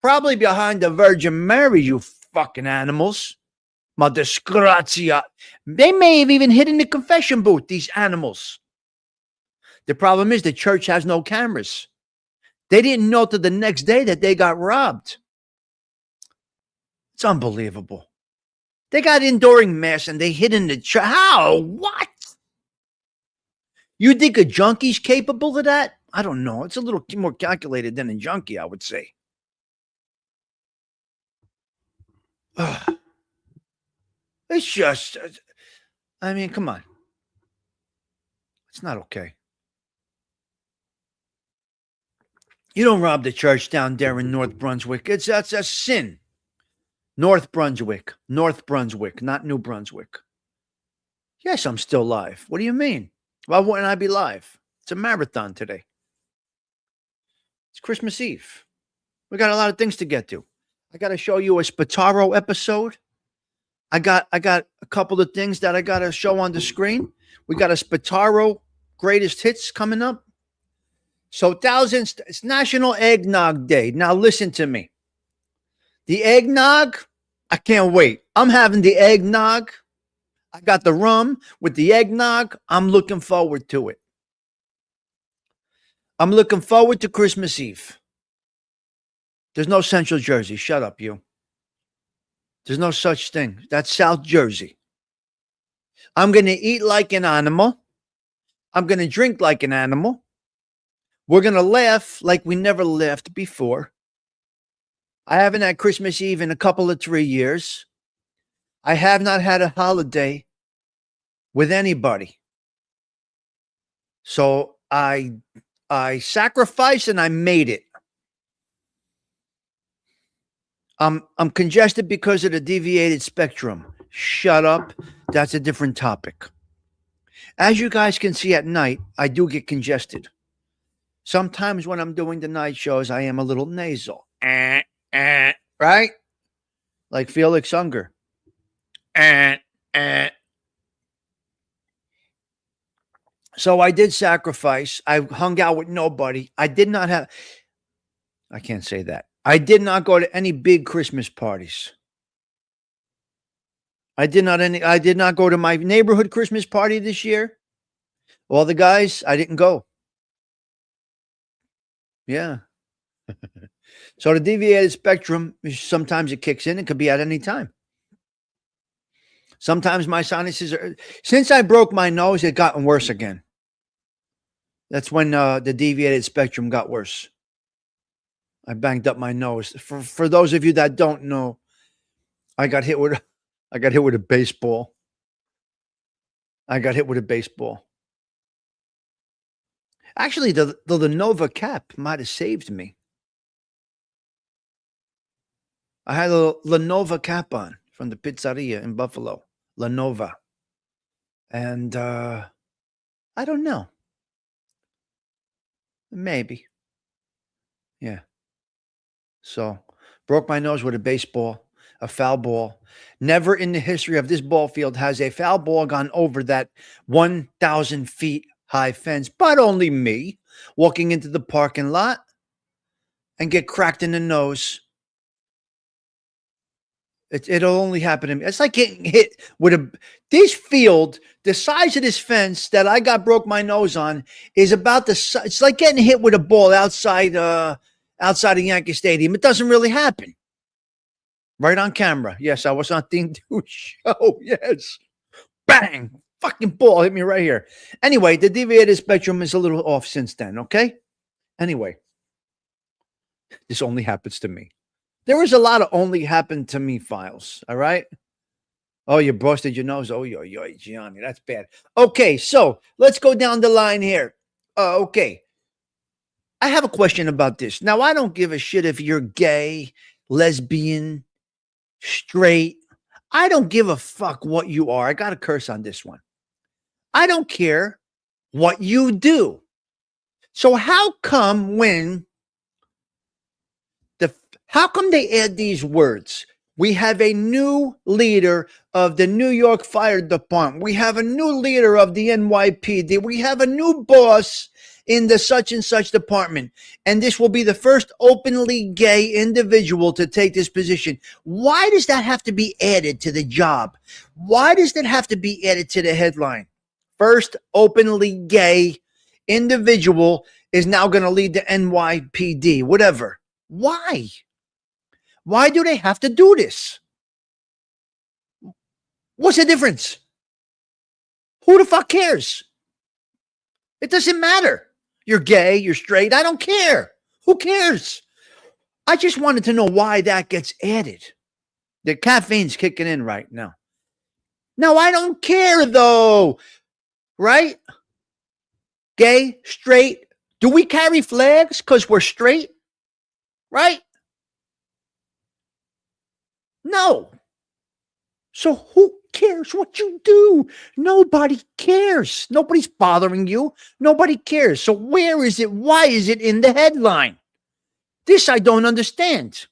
probably behind the Virgin Mary, you fucking animals. Ma disgrazia. They may have even hid in the confession booth, these animals. The problem is the church has no cameras. They didn't know till the next day that they got robbed. It's unbelievable. They got in during Mass and they hid in the church. How? What? You think a junkie's capable of that? I don't know. It's a little more calculated than a junkie, I would say. It's just, I mean, come on. It's not okay. You don't rob the church down there in North Brunswick. That's a sin. North Brunswick, not New Brunswick. Yes, I'm still live. What do you mean? Why wouldn't I be live? It's a marathon today. It's Christmas Eve. We got a lot of things to get to. I got to show you a Spataro episode. I got a couple of things that I got to show on the screen. We got a Spataro greatest hits coming up. So it's National Eggnog Day. Now listen to me. The eggnog, I can't wait. I'm having the eggnog. I got the rum with the eggnog. I'm looking forward to it. I'm looking forward to Christmas Eve. There's no Central Jersey. Shut up, you. There's no such thing. That's South Jersey. I'm going to eat like an animal. I'm going to drink like an animal. We're going to laugh like we never laughed before. I haven't had Christmas Eve in a couple of 3 years. I have not had a holiday with anybody. So I sacrificed and I made it. I'm congested because of the deviated spectrum. Shut up. That's a different topic. As you guys can see at night, I do get congested. Sometimes when I'm doing the night shows, I am a little nasal. Right? Like Felix Unger. So I did sacrifice. I hung out with nobody. I can't say that. I did not go to any big Christmas parties. I did not go to my neighborhood Christmas party this year. All the guys, I didn't go. Yeah. So the deviated spectrum, sometimes it kicks in. It could be at any time. Sometimes my sinuses since I broke my nose, it gotten worse again. That's when the deviated spectrum got worse. I banged up my nose. For those of you that don't know, I got hit with a baseball. Actually, the Lenovo cap might have saved me. I had a Lenovo cap on from the pizzeria in Buffalo. Lenovo. And I don't know. Maybe. Yeah. So, broke my nose with a baseball, a foul ball. Never in the history of this ball field has a foul ball gone over that 1,000 feet high fence, but only me walking into the parking lot and get cracked in the nose. It'll only happen to me. It's like getting hit with this field, the size of this fence that I broke my nose on is about it's like getting hit with a ball outside of Yankee Stadium. It doesn't really happen. Right on camera. Yes, I was on Thing 2 show. Yes. Bang. Fucking ball hit me right here. Anyway, the deviated spectrum is a little off since then, okay? Anyway, this only happens to me. There was a lot of only happened to me files, all right? Oh, you busted your nose. Oh, yo, Gianni, that's bad. Okay, so let's go down the line here. Okay. I have a question about this. Now, I don't give a shit if you're gay, lesbian, straight. I don't give a fuck what you are. I got to curse on this one. I don't care what you do. So how come how come they add these words? We have a new leader of the New York Fire Department. We have a new leader of the NYPD. We have a new boss in the such and such department. And this will be the first openly gay individual to take this position. Why does that have to be added to the job? Why does that have to be added to the headline? First openly gay individual is now going to lead the NYPD, whatever. Why? Why do they have to do this? What's the difference? Who the fuck cares? It doesn't matter. You're gay, you're straight. I don't care. Who cares? I just wanted to know why that gets added. The caffeine's kicking in right now. No, I don't care though. Right? Gay, straight. Do we carry flags because we're straight? Right? No. So who cares what you do? Nobody cares. Nobody's bothering you. Nobody cares. So where is it? Why is it in the headline? This I don't understand.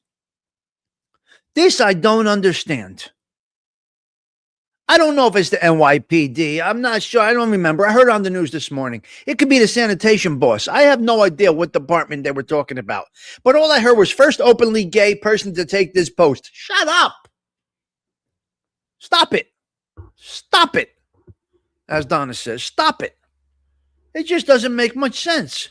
I don't know if it's the NYPD. I'm not sure. I don't remember. I heard on the news this morning. It could be the sanitation boss. I have no idea what department they were talking about. But all I heard was first openly gay person to take this post. Shut up. Stop it. Stop it. As Donna says, stop it. It just doesn't make much sense.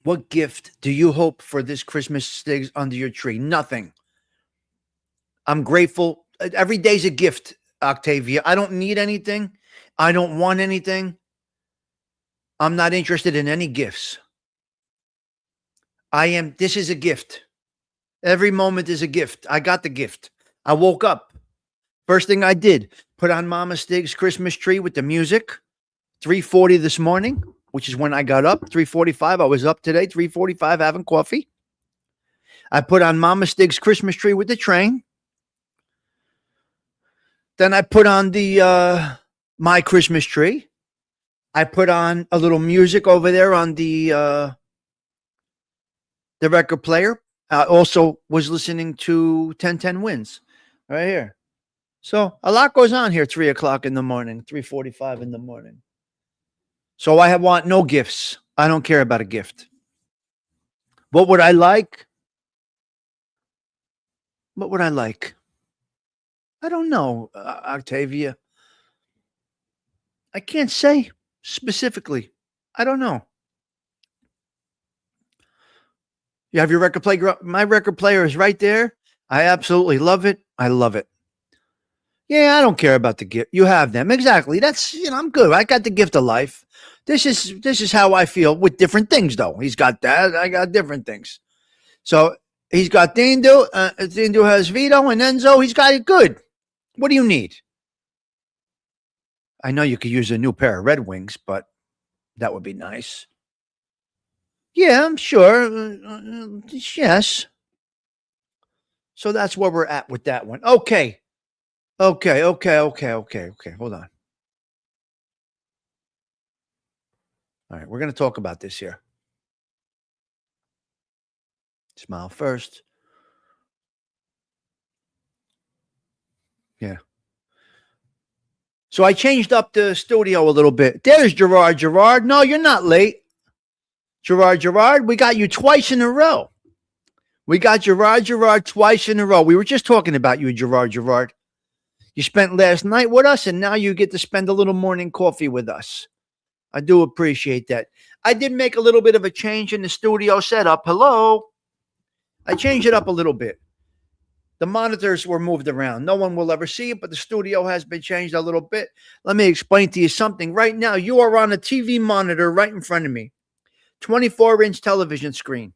What gift do you hope for this Christmas, Stigs, under your tree? Nothing. I'm grateful. Every day's a gift, Octavia. I don't need anything. I don't want anything. I'm not interested in any gifts. This is a gift. Every moment is a gift. I got the gift. I woke up. First thing I did, put on Mama Stig's Christmas tree with the music. 3:40 this morning, which is when I got up. 3:45. I was up today. 3:45 having coffee. I put on Mama Stig's Christmas tree with the train. Then I put on the my Christmas tree. I put on a little music over there on the record player. I also was listening to 1010 Wins right here. So a lot goes on here 3 o'clock in the morning, 3:45 in the morning. So I want no gifts. I don't care about a gift. What would I like? What would I like? I don't know, Octavia. I can't say specifically. I don't know. You have your record player. My record player is right there. I absolutely love it. I love it. Yeah, I don't care about the gift. You have them. Exactly. That's, I'm good. I got the gift of life. This is how I feel with different things, though. He's got that. I got different things. So he's got Dindo. Dindo has Vito and Enzo. He's got it good. What do you need? I know you could use a new pair of Red Wings, but that would be nice. Yeah, I'm sure. Yes. So that's where we're at with that one. Okay. Hold on. All right, we're going to talk about this here. Smile first. Yeah. So I changed up the studio a little bit. There's Gerard. Gerard, no, you're not late. Gerard, we got you twice in a row. We got Gerard twice in a row. We were just talking about you, Gerard. You spent last night with us, and now you get to spend a little morning coffee with us. I do appreciate that. I did make a little bit of a change in the studio setup. Hello. I changed it up a little bit. The monitors were moved around. No one will ever see it, but the studio has been changed a little bit. Let me explain to you something. Right now, you are on a TV monitor right in front of me. 24-inch television screen.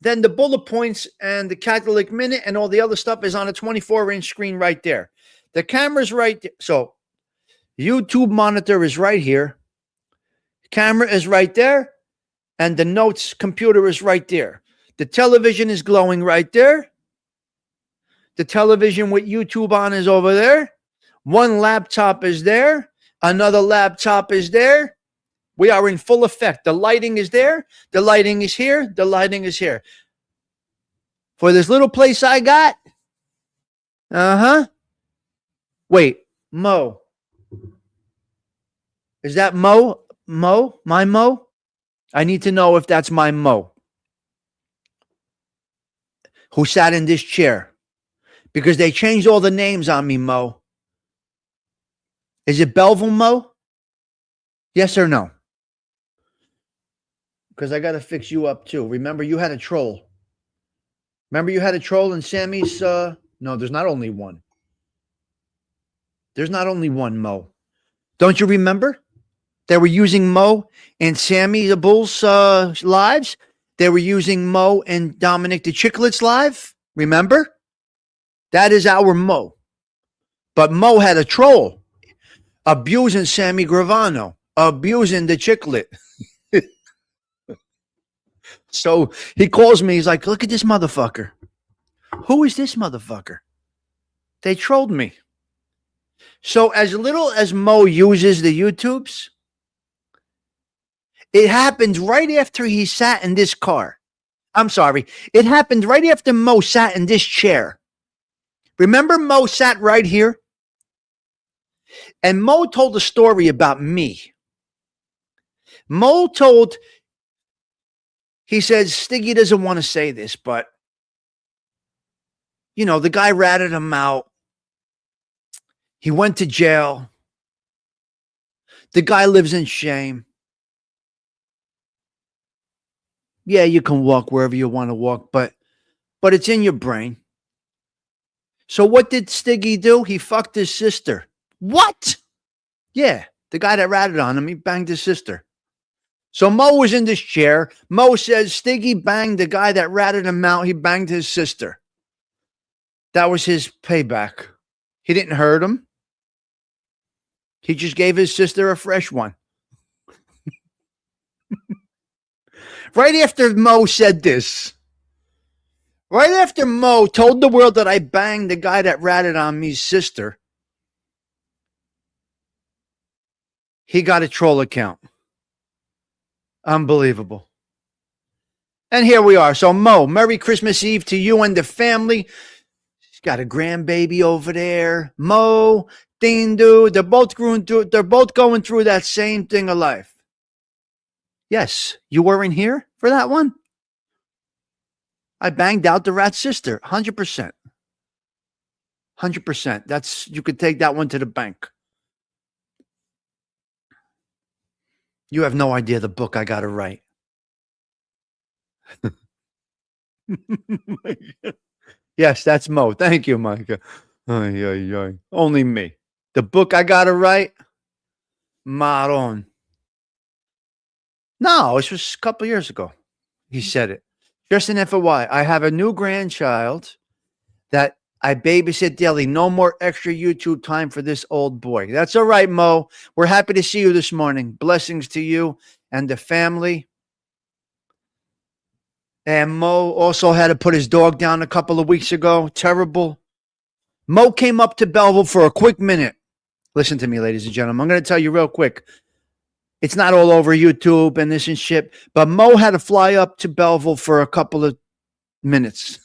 Then the bullet points and the Catholic Minute and all the other stuff is on a 24-inch screen right there. The camera's right there. So YouTube monitor is right here. Camera is right there. And the notes computer is right there. The television is glowing right there. The television with YouTube on is over there. One laptop is there. Another laptop is there. We are in full effect. The lighting is there. The lighting is here. The lighting is here. For this little place I got. Uh-huh. Wait, Mo. Is that Mo? Mo? My Mo? I need to know if that's my Mo. Who sat in this chair. Because they changed all the names on me, Mo. Is it Belleville Mo? Yes or no? Because I got to fix you up too. Remember, you had a troll. Remember, you had a troll in Sammy's. No, there's not only one. There's not only one Mo. Don't you remember? They were using Mo and Sammy the Bull's lives. They were using Mo and Dominic the Chiclet's live. Remember? That is our Mo. But Mo had a troll abusing Sammy Gravano, abusing the Chiclet. So he calls me. He's like, look at this motherfucker. Who is this motherfucker? They trolled me. So as little as Mo uses the YouTubes, it happened right after he sat in this car. I'm sorry. It happened right after Mo sat in this chair. Remember Mo sat right here? And Mo told a story about me. Mo told... He says, Stiggy doesn't want to say this, but, you know, the guy ratted him out. He went to jail. The guy lives in shame. Yeah, you can walk wherever you want to walk, but it's in your brain. So what did Stiggy do? He fucked his sister. What? Yeah, the guy that ratted on him, he banged his sister. So Mo was in this chair. Mo says Stiggy banged the guy that ratted him out. He banged his sister. That was his payback. He didn't hurt him. He just gave his sister a fresh one. Right after Mo said this, right after Mo told the world that I banged the guy that ratted on me's sister, he got a troll account. Unbelievable. And here we are. So Mo, Merry Christmas Eve to you and the family. She's got a grandbaby over there. Mo, Dindu, they're both going through that same thing of life. Yes, you weren't here for that one? I banged out the rat's sister, 100%. 100%. You could take that one to the bank. You have no idea the book I got to write. Yes, that's Mo. Thank you, Micah. Only me. The book I got to write? Maron. No, it was a couple years ago. He said it. Just an FYI, I have a new grandchild that I babysit daily. No more extra YouTube time for this old boy. That's all right, Mo. We're happy to see you this morning. Blessings to you and the family. And Mo also had to put his dog down a couple of weeks ago. Terrible. Mo came up to Belleville for a quick minute. Listen to me, ladies and gentlemen. I'm going to tell you real quick. It's not all over YouTube and this and shit, but Mo had to fly up to Belleville for a couple of minutes.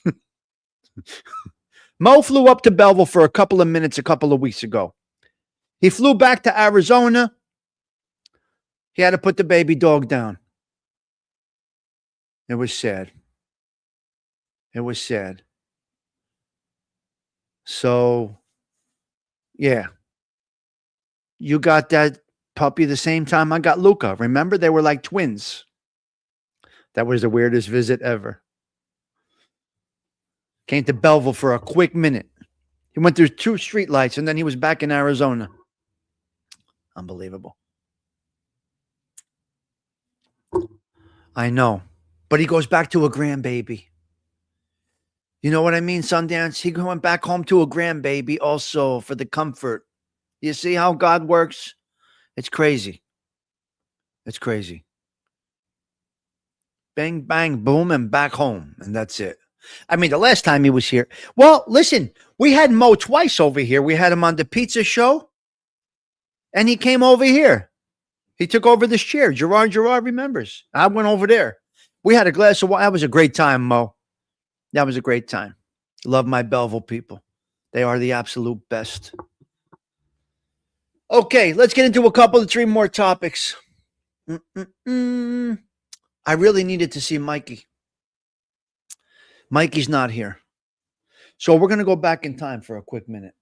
Mo flew up to Belleville for a couple of minutes a couple of weeks ago. He flew back to Arizona. He had to put the baby dog down. It was sad. It was sad. So, yeah. You got that puppy the same time I got Luca. Remember, they were like twins. That was the weirdest visit ever. Came to Belleville for a quick minute. He went through 2 streetlights and then he was back in Arizona. Unbelievable. I know. But he goes back to a grandbaby. You know what I mean, Sundance? He went back home to a grandbaby also for the comfort. You see how God works? It's crazy. It's crazy. Bang, bang, boom, and back home. And that's it. I mean, the last time he was here. Well, listen, we had Mo twice over here. We had him on the pizza show. And he came over here. He took over this chair. Gerard remembers. I went over there. We had a glass of wine. That was a great time, Mo. That was a great time. Love my Belleville people. They are the absolute best. Okay, let's get into a couple of 3 more topics. I really needed to see Mikey. Mikey's not here. So we're going to go back in time for a quick minute.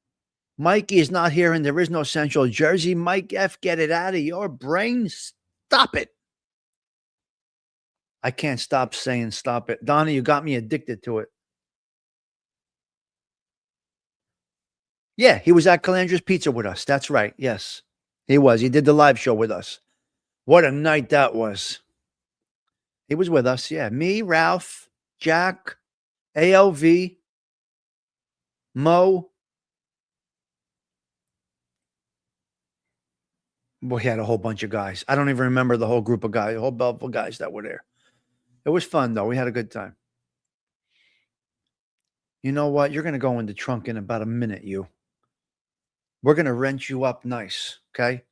Mikey is not here and there is no Central Jersey. Mike F., get it out of your brain. Stop it. I can't stop saying stop it. Donna, you got me addicted to it. Yeah, he was at Calandra's Pizza with us. That's right. Yes, he was. He did the live show with us. What a night that was. He was with us. Yeah, me, Ralph, Jack, ALV, Mo. Boy, he had a whole bunch of guys. I don't even remember the whole group of guys, the whole Belleville guys that were there. It was fun, though. We had a good time. You know what? You're going to go in the trunk in about a minute, you. We're going to rent you up nice, okay?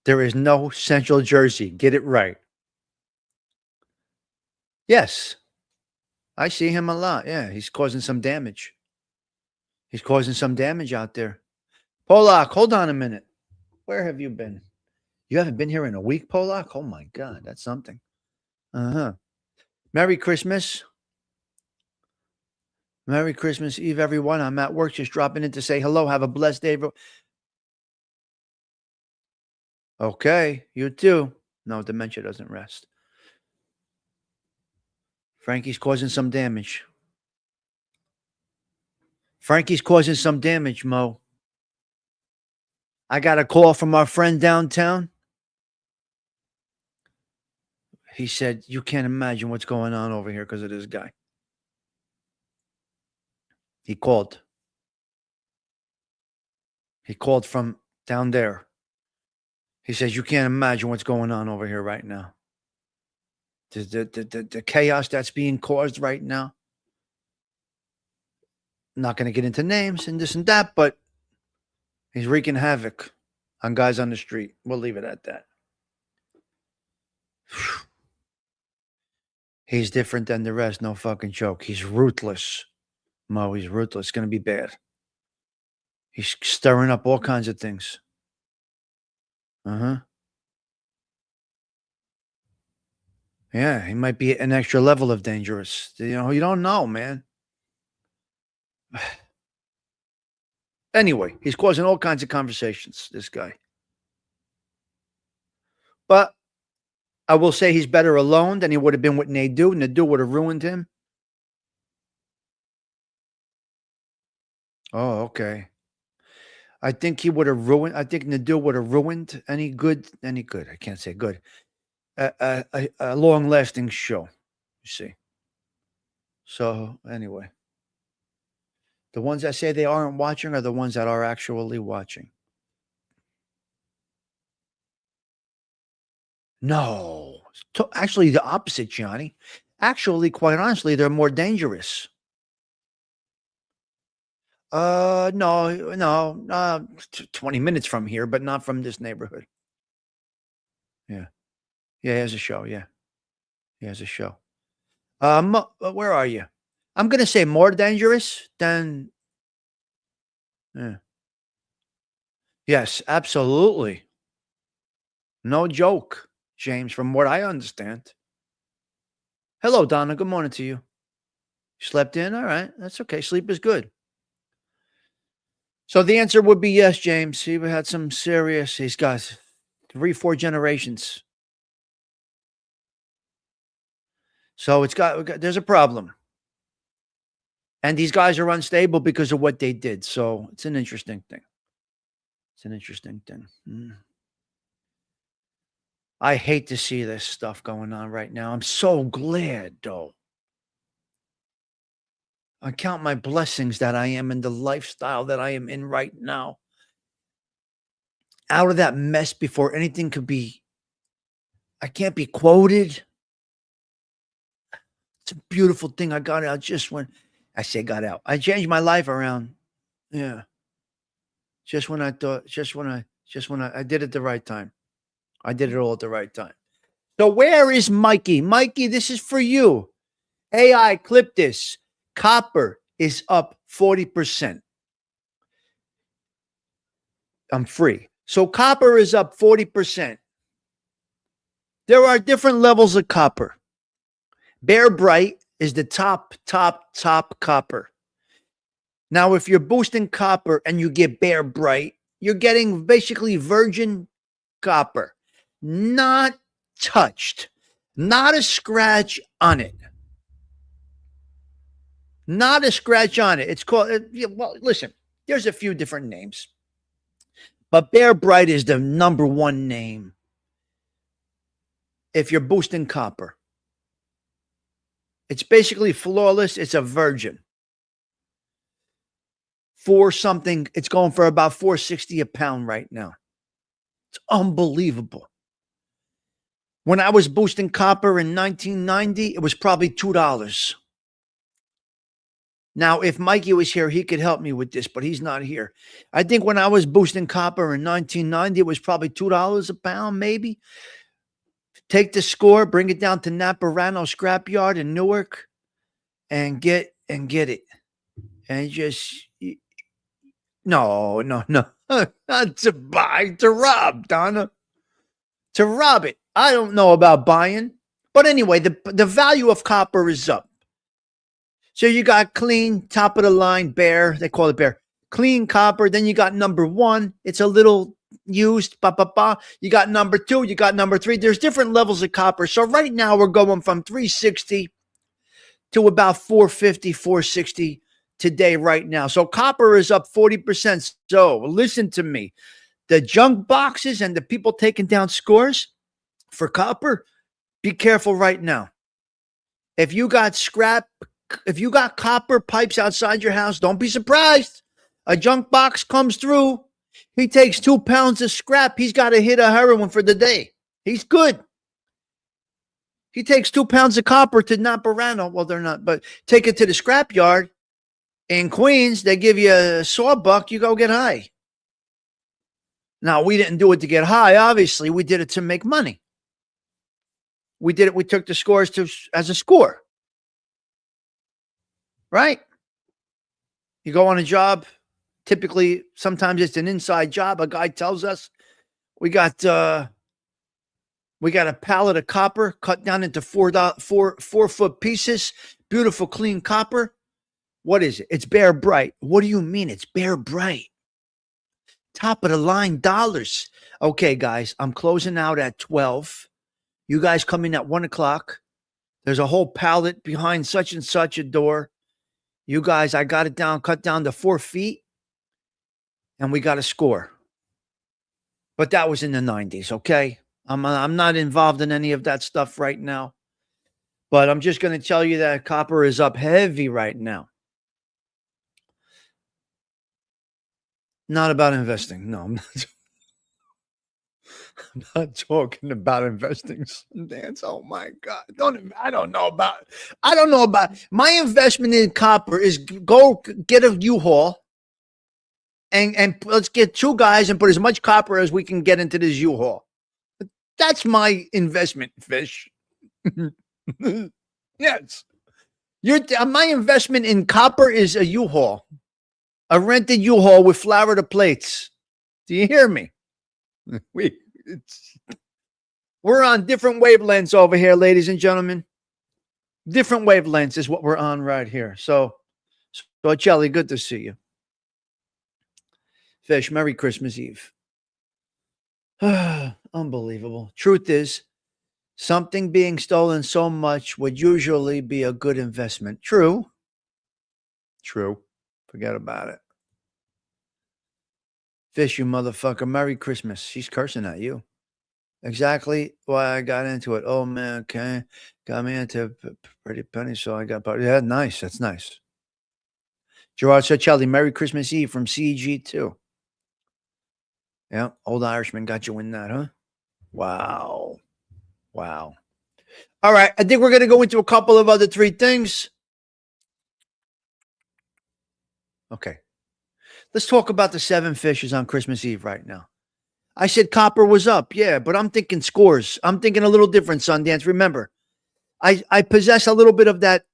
There is no Central Jersey. Get it right. Yes. I see him a lot. Yeah, he's causing some damage. He's causing some damage out there. Polak, hold on a minute. Where have you been? You haven't been here in a week, Polak? Oh, my God. That's something. Uh-huh. Merry Christmas. Merry Christmas Eve, everyone. I'm at work just dropping in to say hello. Have a blessed day. Okay, you too. No, dementia doesn't rest. Frankie's causing some damage. Frankie's causing some damage, Mo. I got a call from our friend downtown. He said, you can't imagine what's going on over here because of this guy. He called. He called from down there. He says, you can't imagine what's going on over here right now. The chaos that's being caused right now. I'm not going to get into names and this and that, but he's wreaking havoc on guys on the street. We'll leave it at that. He's different than the rest. No fucking joke. He's ruthless. Mo, he's ruthless. It's going to be bad. He's stirring up all kinds of things. Uh-huh. Yeah, he might be an extra level of dangerous. You know, you don't know, man. Anyway, he's causing all kinds of conversations, this guy. But I will say he's better alone than he would have been with Nadu. Nadu would have ruined him. Oh, okay. I think he would have ruined. I think Nadu would have ruined any good. I can't say good. A long-lasting show. You see. So anyway, the ones that say they aren't watching are the ones that are actually watching. No, actually the opposite, Johnny. Actually, quite honestly, they're more dangerous. No, 20 minutes from here, but not from this neighborhood. Yeah. Yeah, he has a show. Yeah. He has a show. Where are you? I'm going to say more dangerous than. Yeah. Yes, absolutely. No joke, James, from what I understand. Hello, Donna. Good morning to you. Slept in? All right. That's okay. Sleep is good. So the answer would be yes, James. He had some serious, he's got 3-4 generations. So there's a problem. And these guys are unstable because of what they did. So it's an interesting thing. I hate to see this stuff going on right now. I'm so glad, though. I count my blessings that I am in the lifestyle that I am in right now. Out of that mess before anything could be, I can't be quoted. It's a beautiful thing. I got out just when I say got out. I changed my life around. Yeah. Just when I thought, I did it the right time. I did it all at the right time. So where is Mikey? Mikey, this is for you. AI, clip this. Copper is up 40%. I'm free. So copper is up 40%. There are different levels of copper. Bear Bright is the top copper. Now, if you're boosting copper and you get Bear Bright, you're getting basically virgin copper, not touched, not a scratch on it. Not a scratch on it. It's called, well, listen, there's a few different names, but Bear Bright is the number one name if you're boosting copper. It's basically flawless. It's a virgin. For something, it's going for about $4.60 a pound right now. It's unbelievable. When I was boosting copper in 1990, it was probably $2. Now, if Mikey was here, he could help me with this, but he's not here. I think when I was boosting copper in 1990, it was probably $2 a pound, maybe. Take the score, bring it down to Naparano Scrapyard in Newark, and get it. And just no, not to buy, to rob, Donna. To rob it. I don't know about buying. But anyway, the value of copper is up. So you got clean, top of the line, Bear. They call it Bear. Clean copper. Then you got number one. It's a little used. You got number two. You got number three. There's different levels of copper. So right now we're going from 360 to about 450, 460 today, right now. So copper is up 40%. So listen to me. The junk boxes and the people taking down scores for copper, be careful right now. If you got copper pipes outside your house, don't be surprised. A junk box comes through. He takes 2 pounds of scrap. He's got a hit of heroin for the day. He's good. He takes 2 pounds of copper to Naparano. Well, they're not, but take it to the scrap yard in Queens. They give you a sawbuck. You go get high. Now, we didn't do it to get high. Obviously, we did it to make money. We did it. We took the scores as a score. Right? You go on a job. Typically, sometimes it's an inside job. A guy tells us we got a pallet of copper cut down into 4-foot pieces. Beautiful, clean copper. What is it? It's Bear Bright. What do you mean it's Bear Bright? Top of the line dollars. Okay, guys, I'm closing out at 12. You guys come in at 1 o'clock. There's a whole pallet behind such and such a door. You guys, I got it down, cut down to 4 feet, and we got a score. But that was in the 90s, okay? I'm not involved in any of that stuff right now. But I'm just going to tell you that copper is up heavy right now. Not about investing. No, I'm not. I'm not talking about investing, Sundance. Oh my God. I don't know about my investment in copper is go get a U-Haul and let's get 2 guys and put as much copper as we can get into this U-Haul. That's my investment, Fish. Yes. My investment in copper is a U-Haul. A rented U-Haul with Florida plates. Do you hear me? We're on different wavelengths over here, ladies and gentlemen. Different wavelengths is what we're on right here. So Chelly, good to see you. Fish, Merry Christmas Eve. Unbelievable. Truth is, something being stolen so much would usually be a good investment. True. Forget about it. Fish, you motherfucker. Merry Christmas. She's cursing at you. Exactly why I got into it. Oh, man, okay. Got me into Pretty Penny, so I got... Yeah, nice. That's nice. Gerard Socelli, Merry Christmas Eve from CG2. Yeah, Old Irishman got you in that, huh? Wow. All right, I think we're going to go into a couple of other 3 things. Okay. Let's talk about the 7 fishes on Christmas Eve right now. I said copper was up, yeah, but I'm thinking scores. I'm thinking a little different, Sundance. Remember, I possess a little bit of that.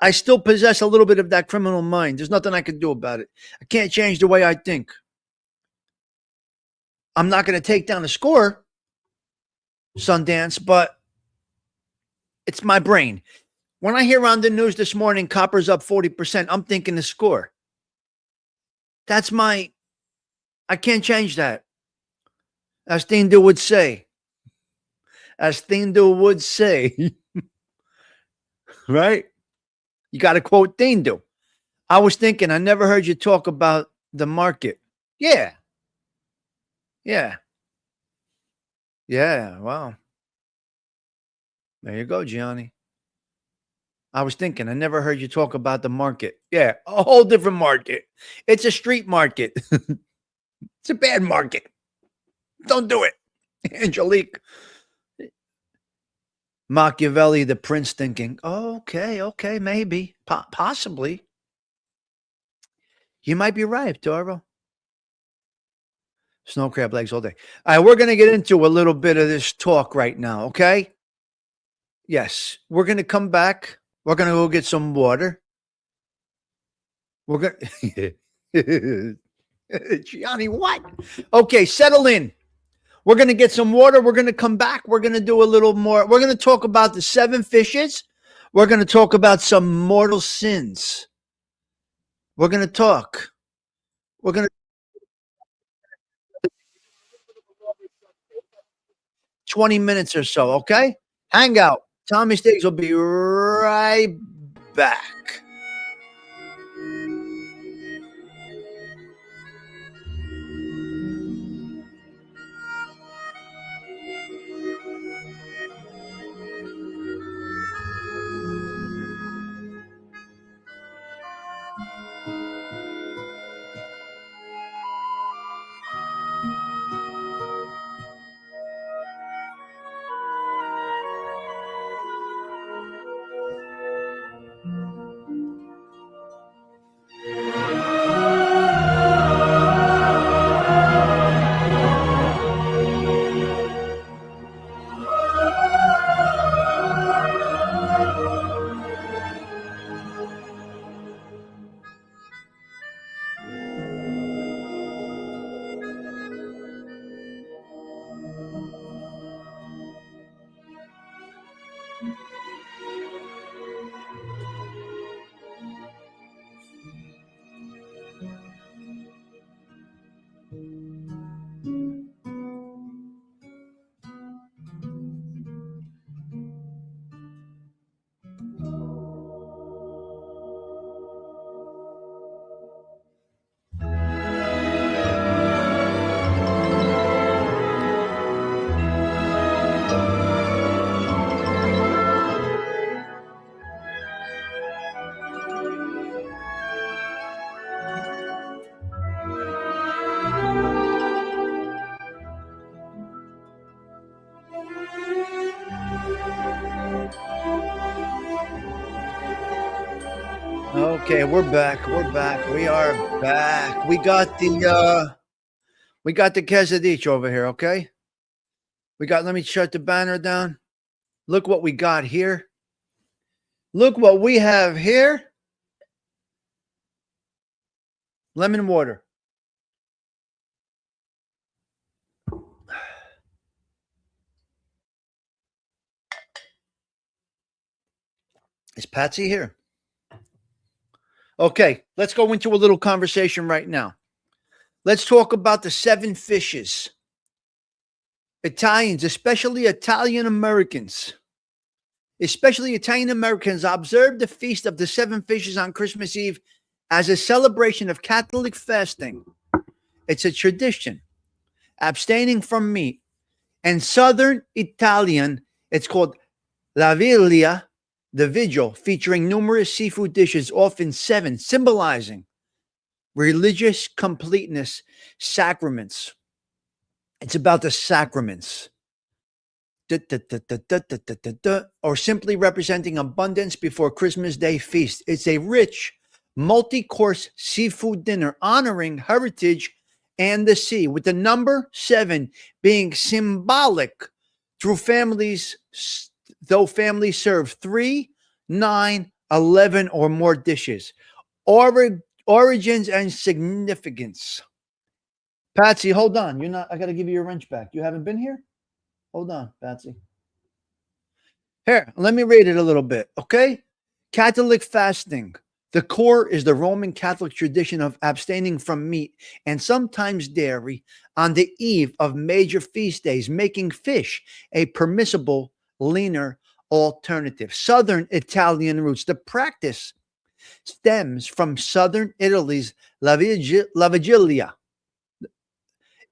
I still possess a little bit of that criminal mind. There's nothing I can do about it. I can't change the way I think. I'm not going to take down the score, Sundance, but it's my brain. When I hear on the news this morning, copper's up 40%, I'm thinking the score. That's my, I can't change that. As Thindo would say. As Thindo would say. Right? You got to quote Thindo. I was thinking, I never heard you talk about the market. Yeah. Yeah. Yeah. Wow. There you go, Gianni. I was thinking, I never heard you talk about the market. Yeah, a whole different market. It's a street market. It's a bad market. Don't do it. Angelique. Machiavelli, the prince, thinking, oh, okay, maybe, possibly. You might be right, Toro. Snow crab legs all day. All right, we're going to get into a little bit of this talk right now, okay? Yes, we're going to come back. We're going to go get some water. We're going to... Gianni, what? Okay, settle in. We're going to get some water. We're going to come back. We're going to do a little more. We're going to talk about the 7 fishes. We're going to talk about some mortal sins. We're going to talk. We're going to 20 minutes or so, okay? Hang out. Tommy Stigs will be right back. Okay, we're back. We're back. We are back. We got the quesadilla over here, okay? Let me shut the banner down. Look what we got here. Look what we have here. Lemon water. Is Patsy here? Okay, let's go into a little conversation right now. Let's talk about the 7 fishes. Italians, especially Italian Americans, observe the feast of the 7 fishes on Christmas Eve as a celebration of Catholic fasting. It's a tradition, abstaining from meat. And Southern Italian, it's called La Viglia, the vigil, featuring numerous seafood dishes, often 7, symbolizing religious completeness, sacraments. It's about the sacraments. Or simply representing abundance before Christmas Day feast. It's a rich multi-course seafood dinner honoring heritage and the sea, with the number 7 being symbolic through families, though families serve 3, 9, 11, or more dishes. Origins and significance. Patsy, hold on. You're not. I got to give you your wrench back. You haven't been here? Hold on, Patsy. Here, let me read it a little bit, okay? Catholic fasting. The core is the Roman Catholic tradition of abstaining from meat and sometimes dairy on the eve of major feast days, making fish a permissible, leaner alternative. Southern Italian roots. The practice stems from southern Italy's La Vigilia,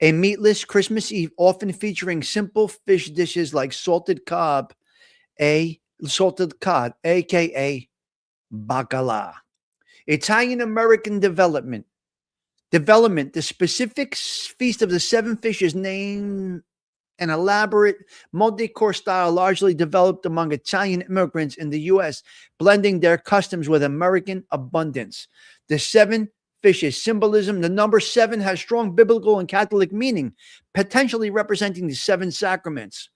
a meatless Christmas Eve, often featuring simple fish dishes like salted cod, aka bacala. Italian American development. The specific feast of the 7 fishes named an elaborate multi-course style largely developed among Italian immigrants in the U.S., blending their customs with American abundance. The 7 fishes symbolism. The number 7 has strong biblical and Catholic meaning, potentially representing the 7 sacraments,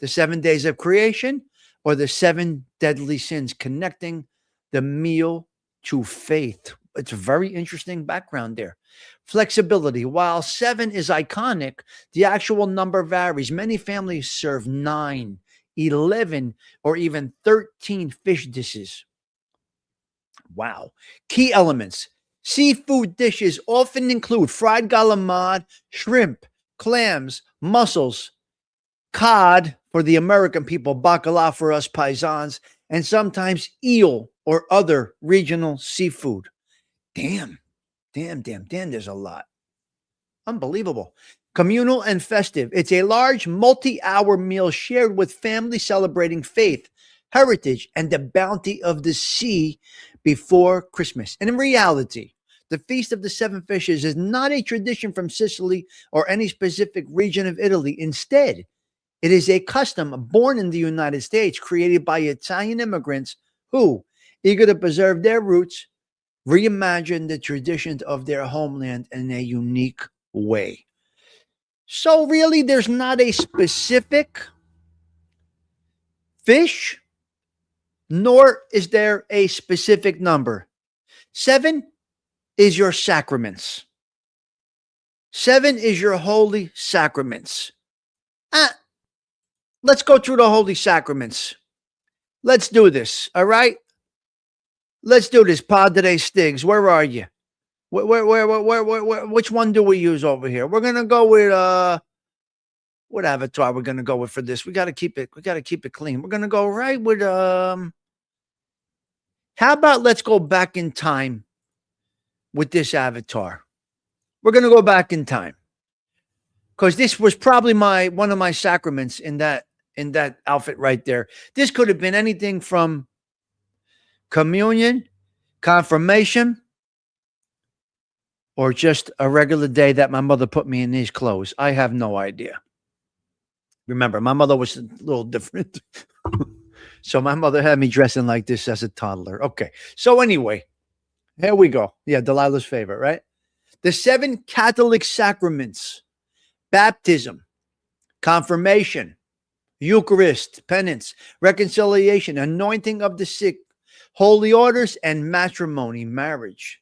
the 7 days of creation, or the 7 deadly sins, connecting the meal to faith. It's a very interesting background there. Flexibility. While 7 is iconic, the actual number varies. Many families serve 9, 11, or even 13 fish dishes. Wow. Key elements. Seafood dishes often include fried galamad, shrimp, clams, mussels, cod for the American people, bacala for us paisans, and sometimes eel or other regional seafood. Damn, there's a lot. Unbelievable. Communal and festive. It's a large multi-hour meal shared with family celebrating faith, heritage, and the bounty of the sea before Christmas. And in reality, the Feast of the 7 Fishes is not a tradition from Sicily or any specific region of Italy. Instead, it is a custom born in the United States, created by Italian immigrants who, eager to preserve their roots, reimagine the traditions of their homeland in a unique way. So really, there's not a specific fish, nor is there a specific number. 7 is your sacraments. 7 is your holy sacraments. Let's go through the holy sacraments. Let's do this, all right? Let's do this. Padre Stigs, where are you? Where, which one do we use over here? We're gonna go with what avatar we're gonna go with for this. We gotta keep it clean. We're gonna go right with how about let's go back in time with this avatar. We're gonna go back in time. Because this was probably one of my sacraments in that outfit right there. This could have been anything from communion, confirmation, or just a regular day that my mother put me in these clothes. I have no idea. Remember, my mother was a little different. So my mother had me dressing like this as a toddler. Okay. So anyway, here we go. Yeah, Delilah's favorite, right? The 7 Catholic sacraments: baptism, confirmation, Eucharist, penance, reconciliation, anointing of the sick, holy orders, and matrimony, marriage,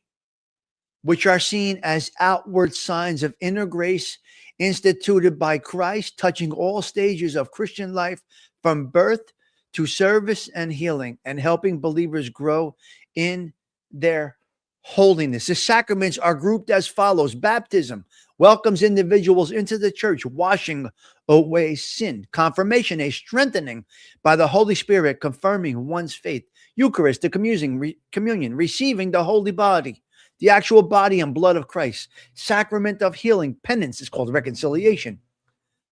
which are seen as outward signs of inner grace instituted by Christ, touching all stages of Christian life from birth to service and healing, and helping believers grow in their holiness. The sacraments are grouped as follows: baptism welcomes individuals into the church, washing away sin. Confirmation, a strengthening by the Holy Spirit, confirming one's faith. Eucharist, the communion, receiving the holy body, the actual body and blood of Christ. Sacrament of healing. Penance is called reconciliation.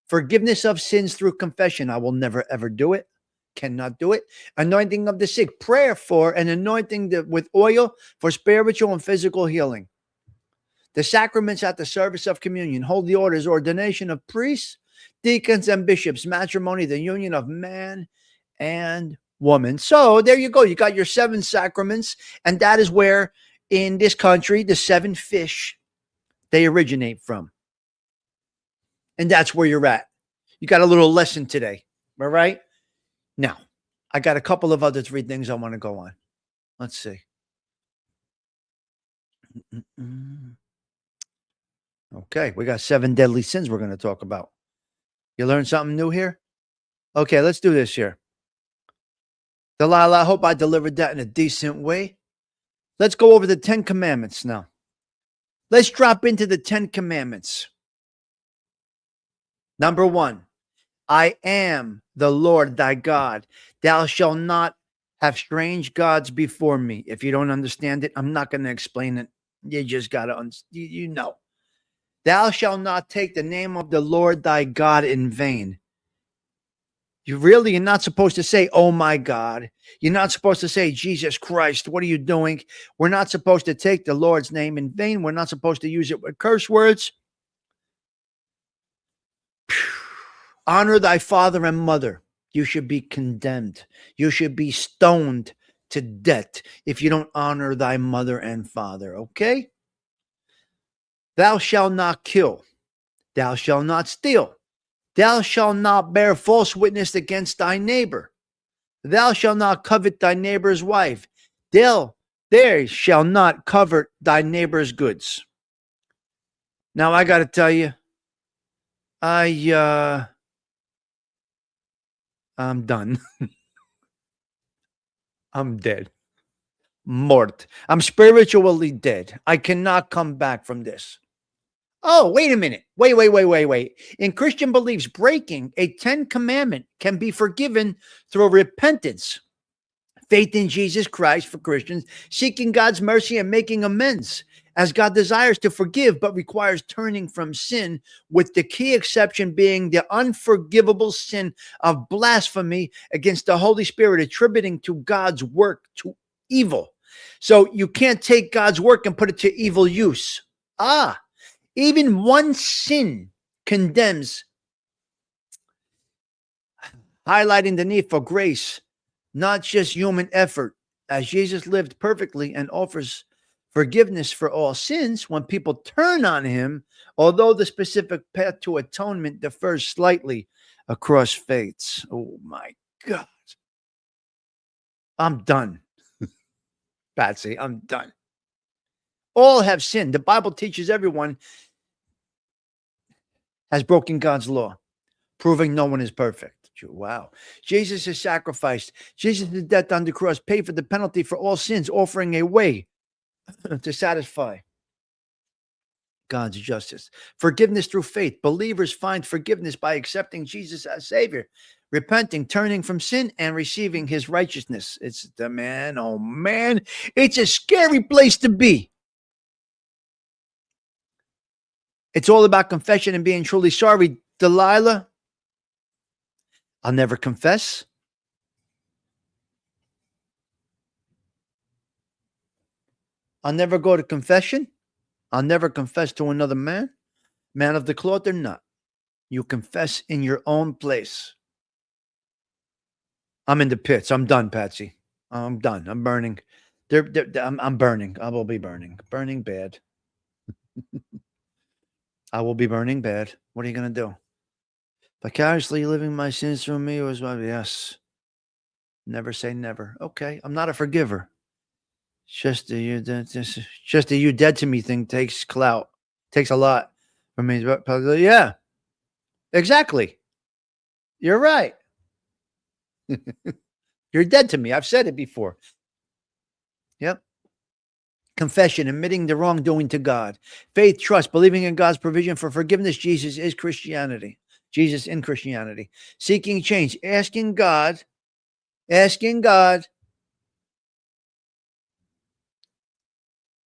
Forgiveness of sins through confession. I will never, ever do it. Cannot do it. Anointing of the sick. Prayer for and anointing with oil for spiritual and physical healing. The sacraments at the service of communion. Holy orders, ordination of priests, deacons, and bishops. Matrimony, the union of man and woman. So there you go. You got your 7 sacraments, and that is where in this country the 7 fish they originate from. And that's where you're at. You got a little lesson today. All right. Now, I got a couple of other 3 things I want to go on. Let's see. Okay, we got 7 deadly sins we're going to talk about. You learned something new here? Okay, let's do this here. Delilah, I hope I delivered that in a decent way. Let's go over the 10 commandments now. Let's drop into the 10 commandments. Number 1, I am the Lord thy God. Thou shalt not have strange gods before me. If you don't understand it, I'm not going to explain it. You just got to, you know. Thou shalt not take the name of the Lord thy God in vain. You're not supposed to say, oh my God. You're not supposed to say, Jesus Christ, what are you doing? We're not supposed to take the Lord's name in vain. We're not supposed to use it with curse words. Honor thy father and mother. You should be condemned. You should be stoned to death if you don't honor thy mother and father, okay? Thou shalt not kill. Thou shalt not steal. Thou shalt not bear false witness against thy neighbor. Thou shalt not covet thy neighbor's wife. There shall not covet thy neighbor's goods. Now I got to tell you, I'm done. I'm dead. Mort. I'm spiritually dead. I cannot come back from this. Oh, wait a minute. Wait. In Christian beliefs, breaking a 10 commandment can be forgiven through repentance, faith in Jesus Christ for Christians, seeking God's mercy and making amends, as God desires to forgive but requires turning from sin, with the key exception being the unforgivable sin of blasphemy against the Holy Spirit, attributing to God's work to evil. So you can't take God's work and put it to evil use. Even one sin condemns, highlighting the need for grace, not just human effort. As Jesus lived perfectly and offers forgiveness for all sins, when people turn on him, although the specific path to atonement differs slightly across faiths. Oh my God. I'm done. Patsy, I'm done. All have sinned. The Bible teaches everyone has broken God's law, proving no one is perfect. Wow. Jesus is sacrificed. Jesus' death on the cross paid for the penalty for all sins, offering a way to satisfy God's justice. Forgiveness through faith. Believers find forgiveness by accepting Jesus as Savior, repenting, turning from sin, and receiving his righteousness. It's the man, oh man, it's a scary place to be. It's all about confession and being truly sorry. Delilah, I'll never confess. I'll never go to confession. I'll never confess to another man. Man of the cloth or not. You confess in your own place. I'm in the pits. I'm done, Patsy. I'm done. I'm burning. I'm burning. I will be burning. Burning bad. I will be burning bad. What are you going to do? Vicariously living my sins through me was my, yes. Never say never. Okay. I'm not a forgiver. Just the you dead to me thing takes clout. Takes a lot for me. Yeah. Exactly. You're right. You're dead to me. I've said it before. Yep. Confession, admitting the wrongdoing to God. Faith, trust, believing in God's provision for forgiveness. Jesus is Christianity. Jesus in Christianity. Seeking change. Asking God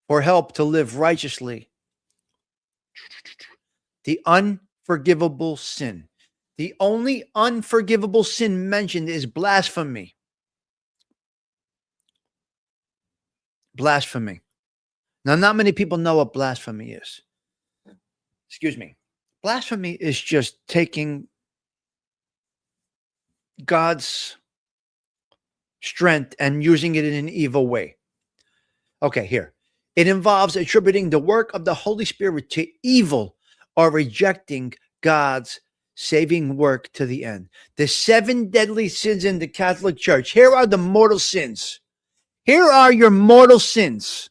for help to live righteously. The unforgivable sin. The only unforgivable sin mentioned is blasphemy. Blasphemy. Now, not many people know what blasphemy is. Excuse me. Blasphemy is just taking God's strength and using it in an evil way. Okay, here. It involves attributing the work of the Holy Spirit to evil or rejecting God's saving work to the end. The 7 deadly sins in the Catholic Church. Here are the mortal sins. Here are your mortal sins.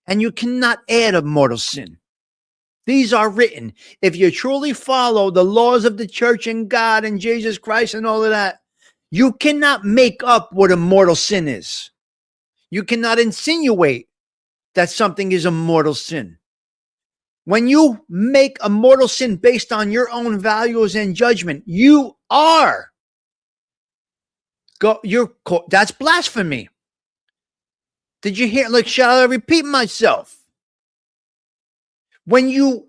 And you cannot add a mortal sin. These are written. If you truly follow the laws of the church and God and Jesus Christ and all of that, you cannot make up what a mortal sin is. You cannot insinuate that something is a mortal sin. When you make a mortal sin based on your own values and judgment, you are. That's blasphemy. Did you hear? Like, shall I repeat myself? When you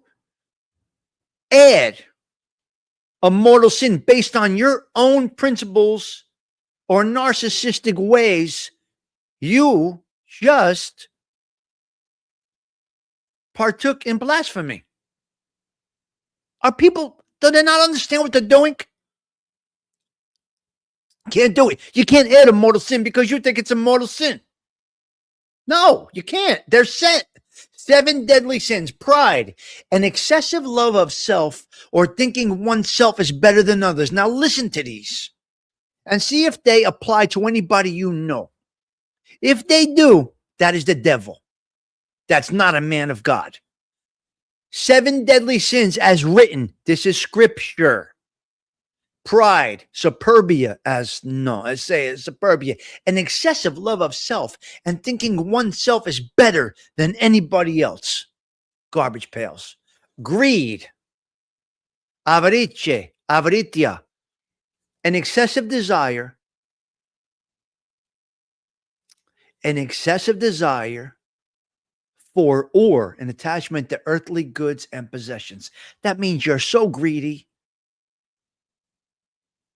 add a mortal sin based on your own principles or narcissistic ways, you just partook in blasphemy. Do they not understand what they're doing? Can't do it. You can't add a mortal sin because you think it's a mortal sin. No, you can't. They're set. 7 deadly sins: pride, an excessive love of self, or thinking oneself is better than others. Now listen to these and see if they apply to anybody you know. If they do, that is the devil. That's not a man of God. 7 deadly sins as written. This is scripture. Pride, superbia, superbia, an excessive love of self and thinking oneself is better than anybody else. Garbage pails. Greed, avaritia, an excessive desire for or an attachment to earthly goods and possessions. That means you're so greedy,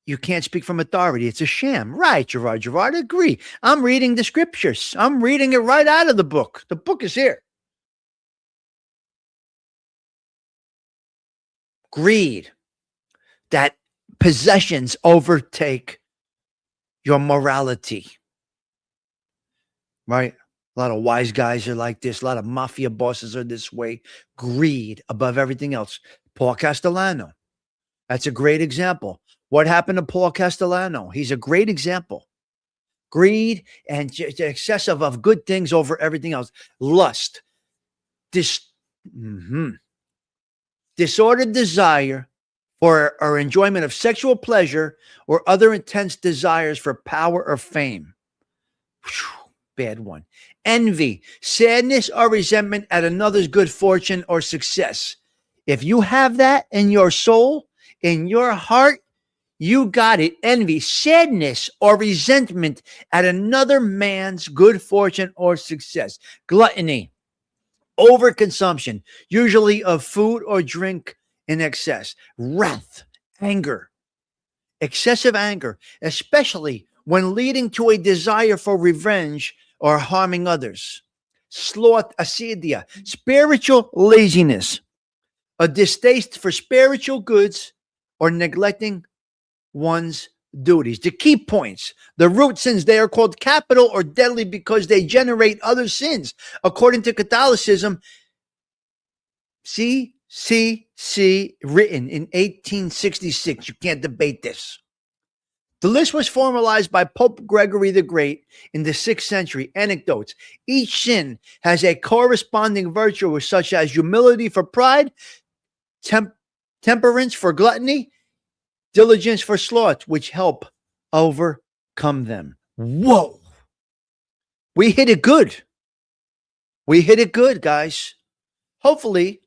you can't speak from authority. It's a sham. Right, Gerard, agree. I'm reading the scriptures. I'm reading it right out of the book. The book is here. Greed, that possessions overtake your morality. Right? A lot of wise guys are like this. A lot of mafia bosses are this way. Greed above everything else. Paul Castellano. That's a great example. What happened to Paul Castellano? He's a great example. Greed and excessive of good things over everything else. Lust. Disordered desire for or enjoyment of sexual pleasure or other intense desires for power or fame. Whew, bad one. Envy, sadness or resentment at another's good fortune or success. If you have that in your soul, in your heart, you got it. Envy, sadness, or resentment at another man's good fortune or success. Gluttony, overconsumption, usually of food or drink in excess. Wrath, anger, excessive anger, especially when leading to a desire for revenge or harming others. Sloth, acedia, spiritual laziness, a distaste for spiritual goods or neglecting one's duties. The key points: the root sins, they are called capital or deadly because they generate other sins. According to Catholicism, C, written in 1866. You can't debate this. The list was formalized by Pope Gregory the Great in the 6th century. Anecdotes: each sin has a corresponding virtue, such as humility for pride, temperance for gluttony, diligence for sloth, which help overcome them. Whoa. We hit it good. Guys. Hopefully,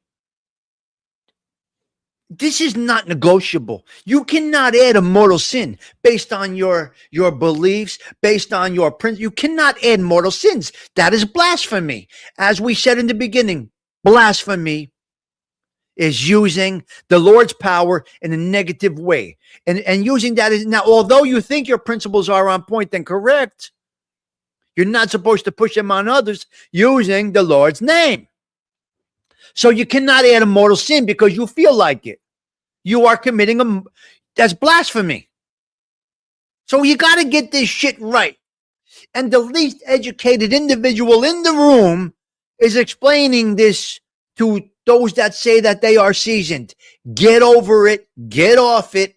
this is not negotiable. You cannot add a mortal sin based on your beliefs, based on your principles. You cannot add mortal sins. That is blasphemy. As we said in the beginning, blasphemy is using the Lord's power in a negative way. And using that is, now, although you think your principles are on point and correct, you're not supposed to push them on others using the Lord's name. So you cannot add a mortal sin because you feel like it. You are committing that's blasphemy. So you got to get this shit right. And the least educated individual in the room is explaining this to those that say that they are seasoned. Get over it. Get off it.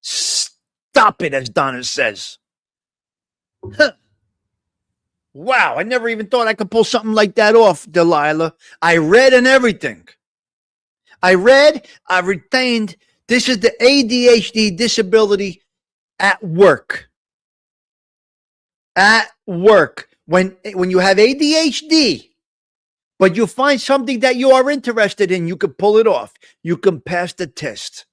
Stop it, as Donna says. Huh. Wow, I never even thought I could pull something like that off, Delilah. I read and everything. I retained. This is the ADHD disability at work. At work. When you have ADHD, but you find something that you are interested in, you can pull it off. You can pass the test.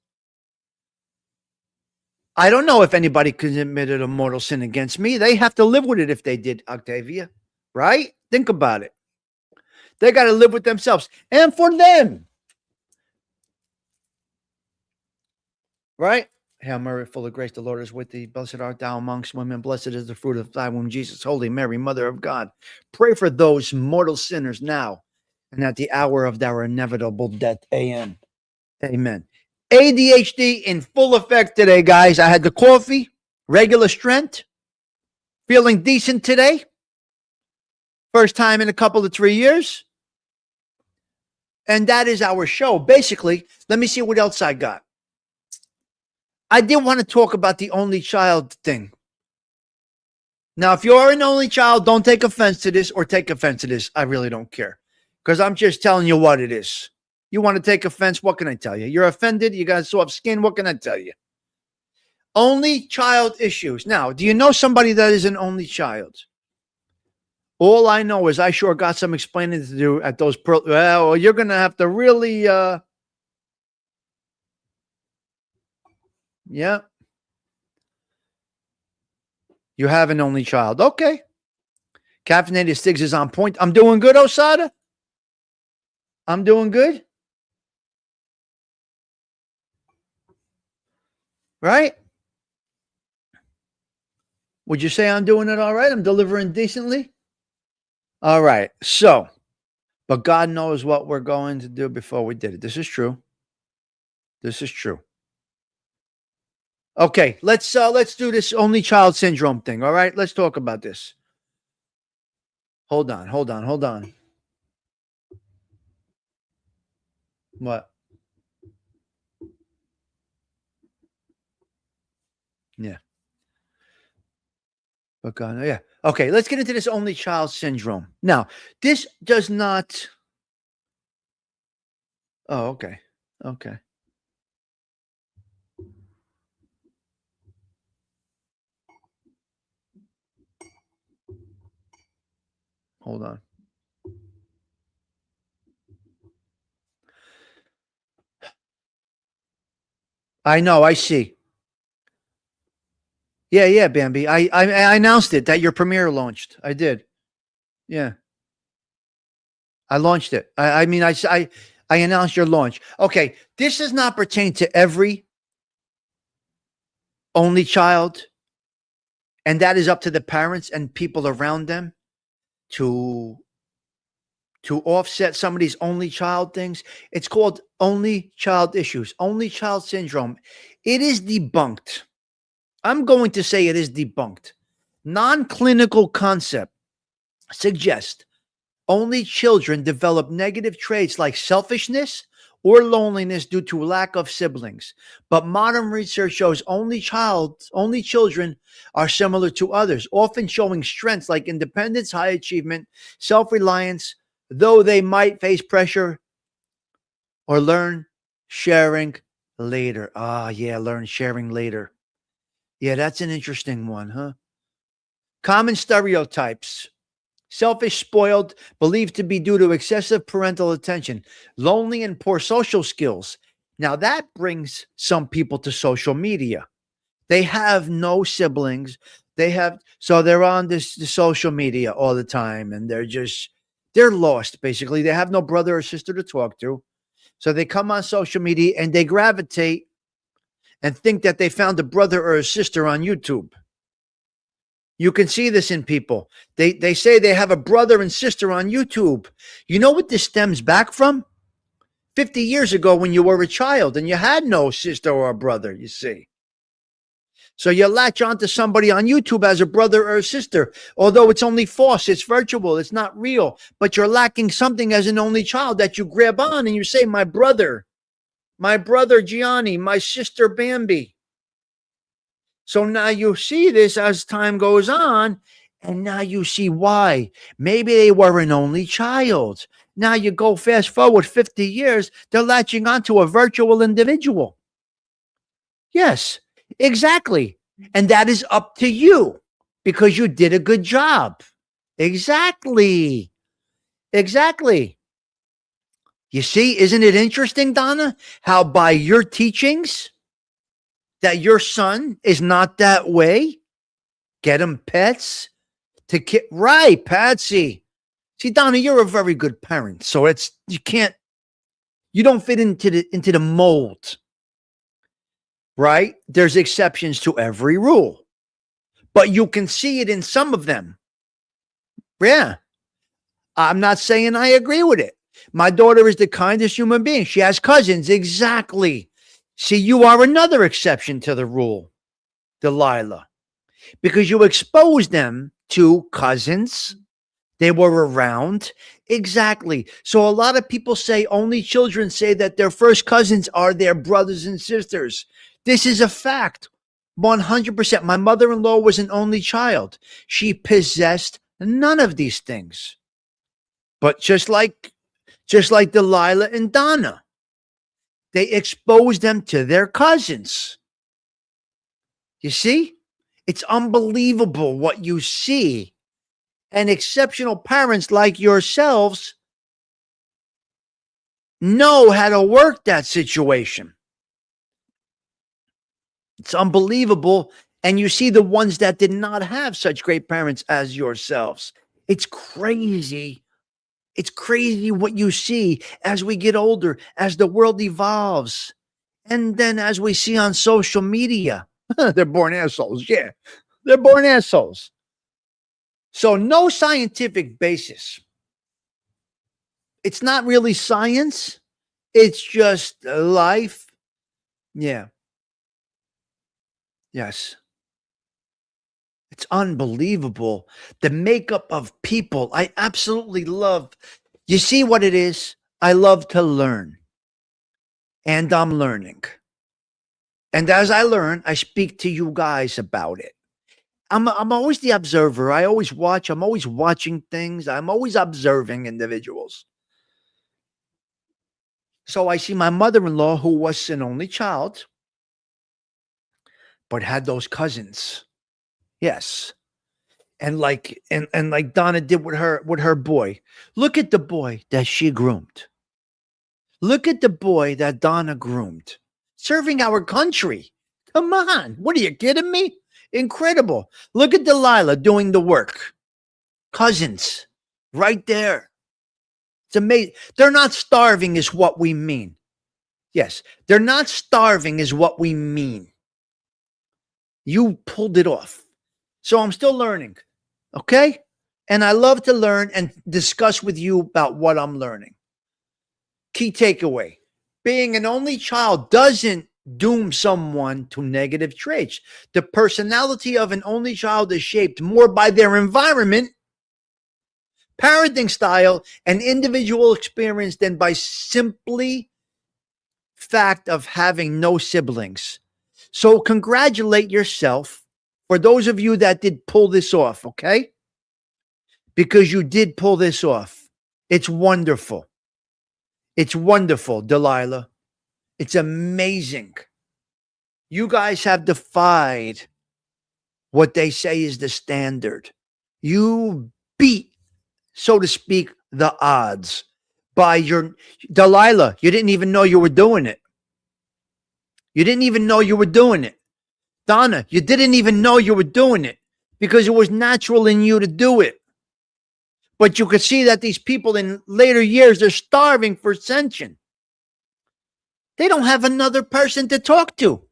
I don't know if anybody committed a mortal sin against me. They have to live with it if they did, Octavia. Right? Think about it. They got to live with themselves. And for them. Right? Hail Mary, full of grace, the Lord is with thee. Blessed art thou amongst women. Blessed is the fruit of thy womb, Jesus. Holy Mary, Mother of God. Pray for those mortal sinners now and at the hour of their inevitable death. Amen. Amen. ADHD in full effect today, guys. I had the coffee, regular strength, feeling decent today. First time in a couple of 3 years. And that is our show. Basically, let me see what else I got. I did want to talk about the only child thing. Now, if you're an only child, don't take offense to this or take offense to this. I really don't care because I'm just telling you what it is. You want to take offense? What can I tell you? You're offended? You got soft skin? What can I tell you? Only child issues. Now, do you know somebody that is an only child? All I know is I sure got some explaining to do at those. Well, you're going to have to really, yeah. You have an only child. Okay. Caffeinated Stigs is on point. I'm doing good, Osada. I'm doing good. Right? Would you say I'm doing it all right? I'm delivering decently? All right. So, but God knows what we're going to do before we did it. This is true. This is true. Okay, let's do this only child syndrome thing. All right, let's talk about this. Hold on. What? Yeah. But God, yeah. Okay, let's get into this only child syndrome. Now, this does not. Oh, okay. Okay. Hold on. I know. I see. Yeah, Bambi. I announced it that your premiere launched. I did. Yeah. I launched it. I mean, I announced your launch. Okay. This does not pertain to every only child. And that is up to the parents and people around them to offset some of these only child things. It's called only child issues, only child syndrome. It is debunked. I'm going to say it is debunked. Non-clinical concept suggests only children develop negative traits like selfishness or loneliness due to lack of siblings. But modern research shows only children are similar to others, often showing strengths like independence, high achievement, self-reliance, though they might face pressure or learn sharing later. Learn sharing later. Yeah, that's an interesting one, huh? Common stereotypes. Selfish, spoiled, believed to be due to excessive parental attention, lonely and poor social skills. Now that brings some people to social media. They have no siblings. So they're on the social media all the time and they're lost basically. They have no brother or sister to talk to. So they come on social media and they gravitate and think that they found a brother or a sister on YouTube. You can see this in people. They say they have a brother and sister on YouTube. You know what this stems back from? 50 years ago when you were a child and you had no sister or a brother, you see. So you latch onto somebody on YouTube as a brother or a sister, although it's only false, it's virtual, it's not real, but you're lacking something as an only child that you grab on and you say, my brother Gianni, my sister Bambi. So now you see this as time goes on, and now you see why. Maybe they were an only child. Now you go fast forward 50 years, they're latching onto a virtual individual. Yes, exactly. And that is up to you because you did a good job. Exactly. Exactly. You see, isn't it interesting, Donna, how by your teachings that your son is not that way? Get him pets to kid. Right, Patsy. See, Donna, you're a very good parent. So you don't fit into the mold. Right? There's exceptions to every rule. But you can see it in some of them. Yeah. I'm not saying I agree with it. My daughter is the kindest human being. She has cousins. Exactly. See, you are another exception to the rule, Delilah, because you exposed them to cousins. They were around. Exactly. So a lot of people say only children say that their first cousins are their brothers and sisters. This is a fact. 100%. My mother-in-law was an only child. She possessed none of these things. But just like Delilah and Donna, they exposed them to their cousins. You see? It's unbelievable what you see. And exceptional parents like yourselves know how to work that situation. It's unbelievable. And you see the ones that did not have such great parents as yourselves. It's crazy. It's crazy what you see as we get older, as the world evolves. And then as we see on social media, they're born assholes. Yeah, they're born assholes. So no scientific basis. It's not really science. It's just life. Yeah. Yes. It's unbelievable. The makeup of people. I absolutely love. You see what it is? I love to learn. And I'm learning. And as I learn, I speak to you guys about it. I'm always the observer. I always watch. I'm always watching things. I'm always observing individuals. So I see my mother-in-law, who was an only child, but had those cousins. Yes. And like Donna did with her boy. Look at the boy that she groomed. Look at the boy that Donna groomed. Serving our country. Come on. What are you kidding me? Incredible. Look at Delilah doing the work. Cousins. Right there. It's amazing. They're not starving is what we mean. Yes. They're not starving is what we mean. You pulled it off. So I'm still learning. Okay? And I love to learn and discuss with you about what I'm learning. Key takeaway. Being an only child doesn't doom someone to negative traits. The personality of an only child is shaped more by their environment, parenting style, and individual experience than by simply fact of having no siblings. So congratulate yourself for those of you that did pull this off, okay? Because you did pull this off. It's wonderful. It's wonderful, Delilah. It's amazing. You guys have defied what they say is the standard. You beat, so to speak, the odds by your Delilah. You didn't even know you were doing it. You didn't even know you were doing it. Donna, you didn't even know you were doing it because it was natural in you to do it. But you could see that these people in later years, they're starving for ascension. They don't have another person to talk to.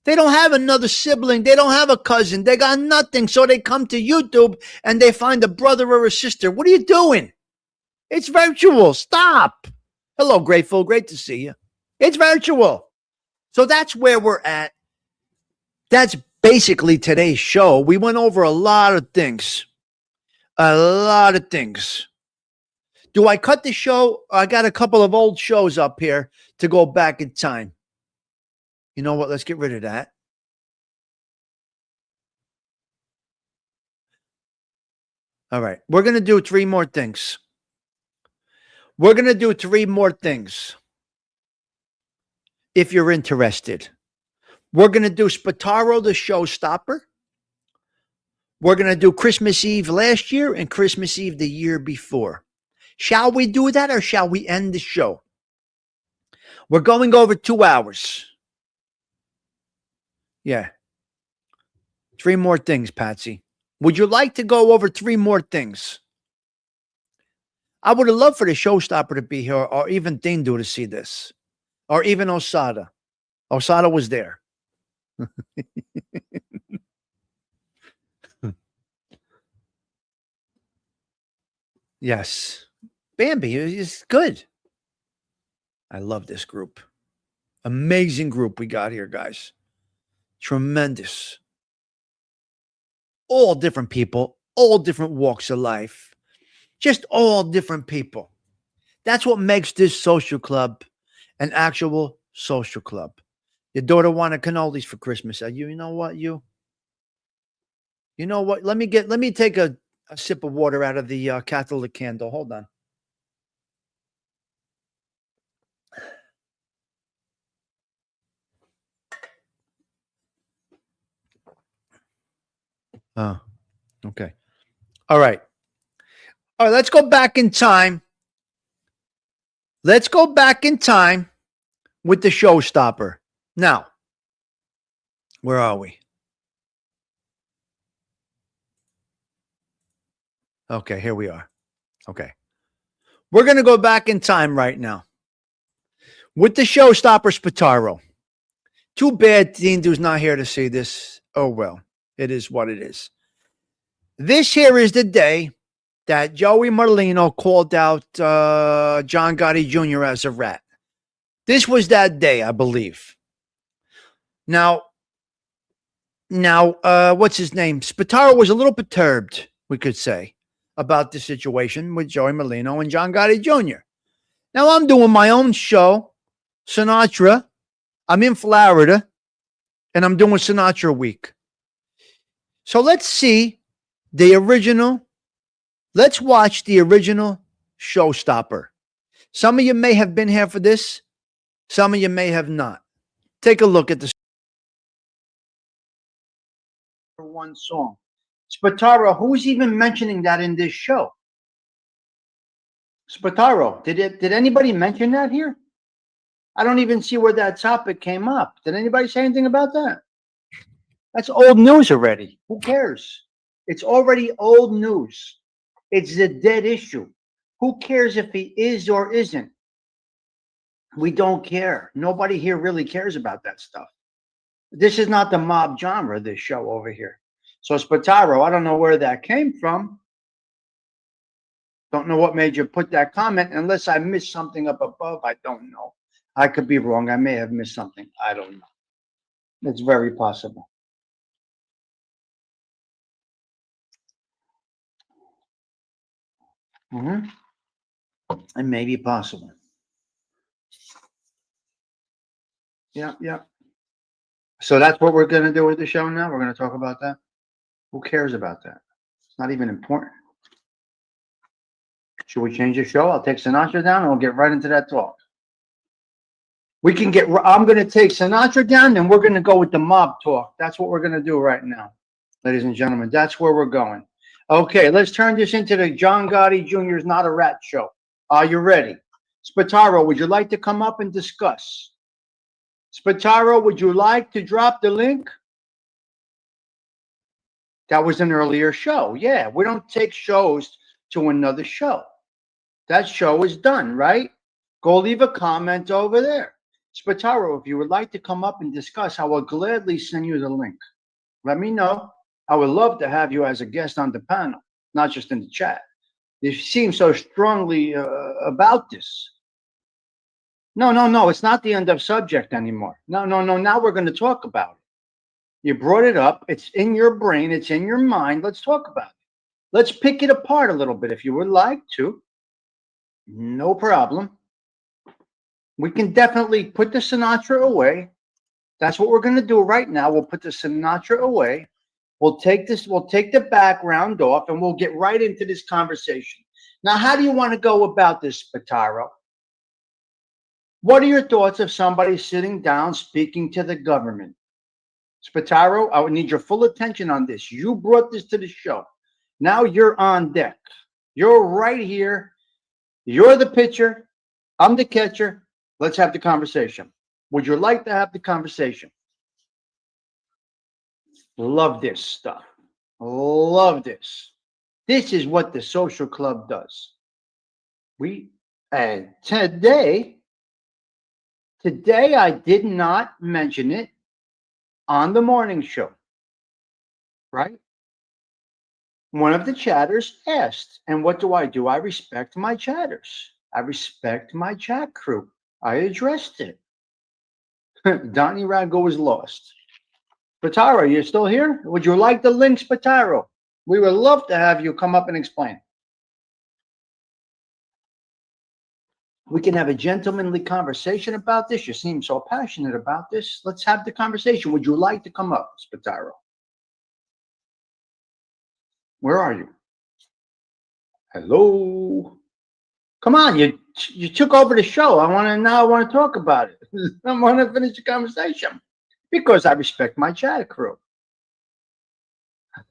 They don't have another sibling. They don't have a cousin. They got nothing. So they come to YouTube and they find a brother or a sister. What are you doing? It's virtual. Stop. Hello, Grateful. Great to see you. It's virtual. So that's where we're at. That's basically today's show, we went over a lot of things. A lot of things. Do I cut the show? I got a couple of old shows up here to go back in time. You know what? Let's get rid of that. All right. We're going to do three more things. We're going to do three more things. If you're interested, we're going to do Spataro the Showstopper. We're going to do Christmas Eve last year and Christmas Eve the year before. Shall we do that or shall we end the show? We're going over 2 hours. Yeah. Three more things, Patsy. Would you like to go over three more things? I would have loved for the Showstopper to be here, or even Dindu to see this, or even Osada. Osada was there. Yes. Bambi is good. I love this group. Amazing group we got here, guys. Tremendous. All different people, all different walks of life. Just all different people. That's what makes this social club an actual social club. Your daughter wanted cannolis for Christmas. You know what? You know what? Let me take a sip of water out of the Catholic candle. Hold on. Oh, okay. All right. All right, let's go back in time. Let's go back in time with the Showstopper. Now, where are we? Okay, here we are. Okay. We're going to go back in time right now with the Showstopper Spataro. Too bad Dindu's not here to see this. Oh, well, it is what it is. This here is the day that Joey Merlino called out John Gotti Jr. as a rat. This was that day, I believe. Now, what's his name? Spataro was a little perturbed, we could say, about the situation with Joey Merlino and John Gotti Jr. Now, I'm doing my own show, Sinatra. I'm in Florida, and I'm doing Sinatra Week. So let's see the original. Let's watch the original Showstopper. Some of you may have been here for this. Some of you may have not. Take a look at the one song. Spataro, who's even mentioning that in this show? Spataro, did anybody mention that here? I don't even see where that topic came up. Did anybody say anything about that? That's old news already. Who cares? It's already old news. It's a dead issue. Who cares if he is or isn't? We don't care. Nobody here really cares about that stuff. This is not the mob genre, this show over here. So Spataro, I don't know where that came from. Don't know what made you put that comment. Unless I missed something up above, I don't know. I could be wrong. I may have missed something. I don't know. It's very possible. It may be possible. Yeah. So that's what we're going to do with the show now. We're going to talk about that. Who cares about that? It's not even important. Should we change the show? I'll take Sinatra down and we'll get right into that talk. I'm going to take Sinatra down and we're going to go with the mob talk. That's what we're going to do right now, ladies and gentlemen. That's where we're going. Okay, let's turn this into the John Gotti Jr.'s Not a Rat show. Are you ready? Spataro, would you like to come up and discuss? Spataro, would you like to drop the link? That was an earlier show. Yeah, we don't take shows to another show. That show is done, right? Go leave a comment over there. Spataro, if you would like to come up and discuss, I will gladly send you the link. Let me know. I would love to have you as a guest on the panel, not just in the chat. You seem so strongly about this. No. It's not the end of subject anymore. No. Now we're going to talk about it. You brought it up. It's in your brain. It's in your mind. Let's talk about it. Let's pick it apart a little bit if you would like to. No problem. We can definitely put the Sinatra away. That's what we're going to do right now. We'll put the Sinatra away. We'll take the background off, and we'll get right into this conversation. Now, how do you want to go about this, Spataro? What are your thoughts of somebody sitting down speaking to the government? Spataro, I would need your full attention on this. You brought this to the show. Now you're on deck. You're right here. You're the pitcher. I'm the catcher. Let's have the conversation. Would you like to have the conversation? Love this stuff. Love this. This is what the social club does. And today I did not mention it on the morning show, right? One of the chatters asked, and what do? I respect my chatters. I respect my chat crew. I addressed it. Donnie Rago was lost. Spataro, you still here? Would you like the link, Spataro? We would love to have you come up and explain. We can have a gentlemanly conversation about this. You seem so passionate about this. Let's have the conversation. Would you like to come up, Spataro? Where are you? Hello? Come on, you took over the show. I want to talk about it. I want to finish the conversation because I respect my chat crew.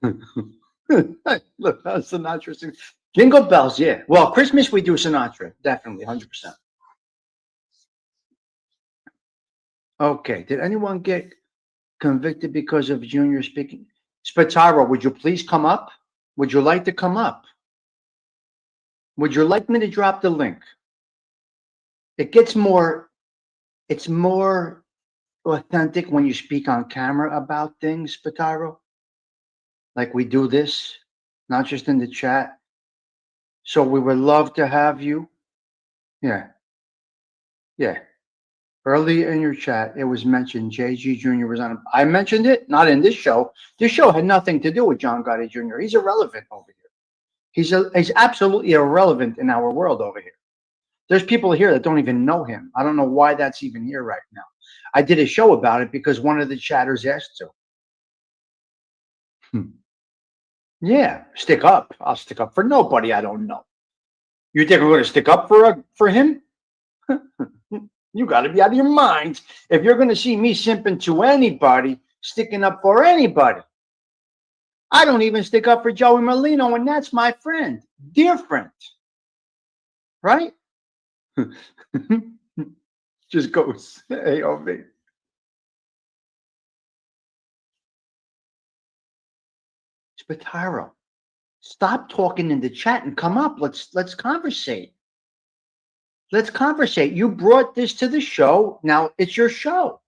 Look, that's Sinatra. Jingle bells, yeah. Well, Christmas we do Sinatra, definitely, 100%. Okay, did anyone get convicted because of Junior speaking? Spataro, would you please come up? Would you like to come up? Would you like me to drop the link? It's more authentic when you speak on camera about things, Spataro. Like we do this, not just in the chat. So we would love to have you. Yeah. Early in your chat, it was mentioned JG Jr. was on. I mentioned it, not in this show. This show had nothing to do with John Gotti Jr. He's irrelevant over here. He's absolutely irrelevant in our world over here. There's people here that don't even know him. I don't know why that's even here right now. I did a show about it because one of the chatters asked to. Yeah, stick up. I'll stick up for nobody I don't know. You think I'm going to stick up for him? You got to be out of your mind if you're going to see me simping to anybody, sticking up for anybody. I don't even stick up for Joey Molino, and that's my friend. Dear friend. Right? Just goes AOV. Spataro, stop talking in the chat and come up. Let's conversate. Let's conversate. You brought this to the show. Now it's your show.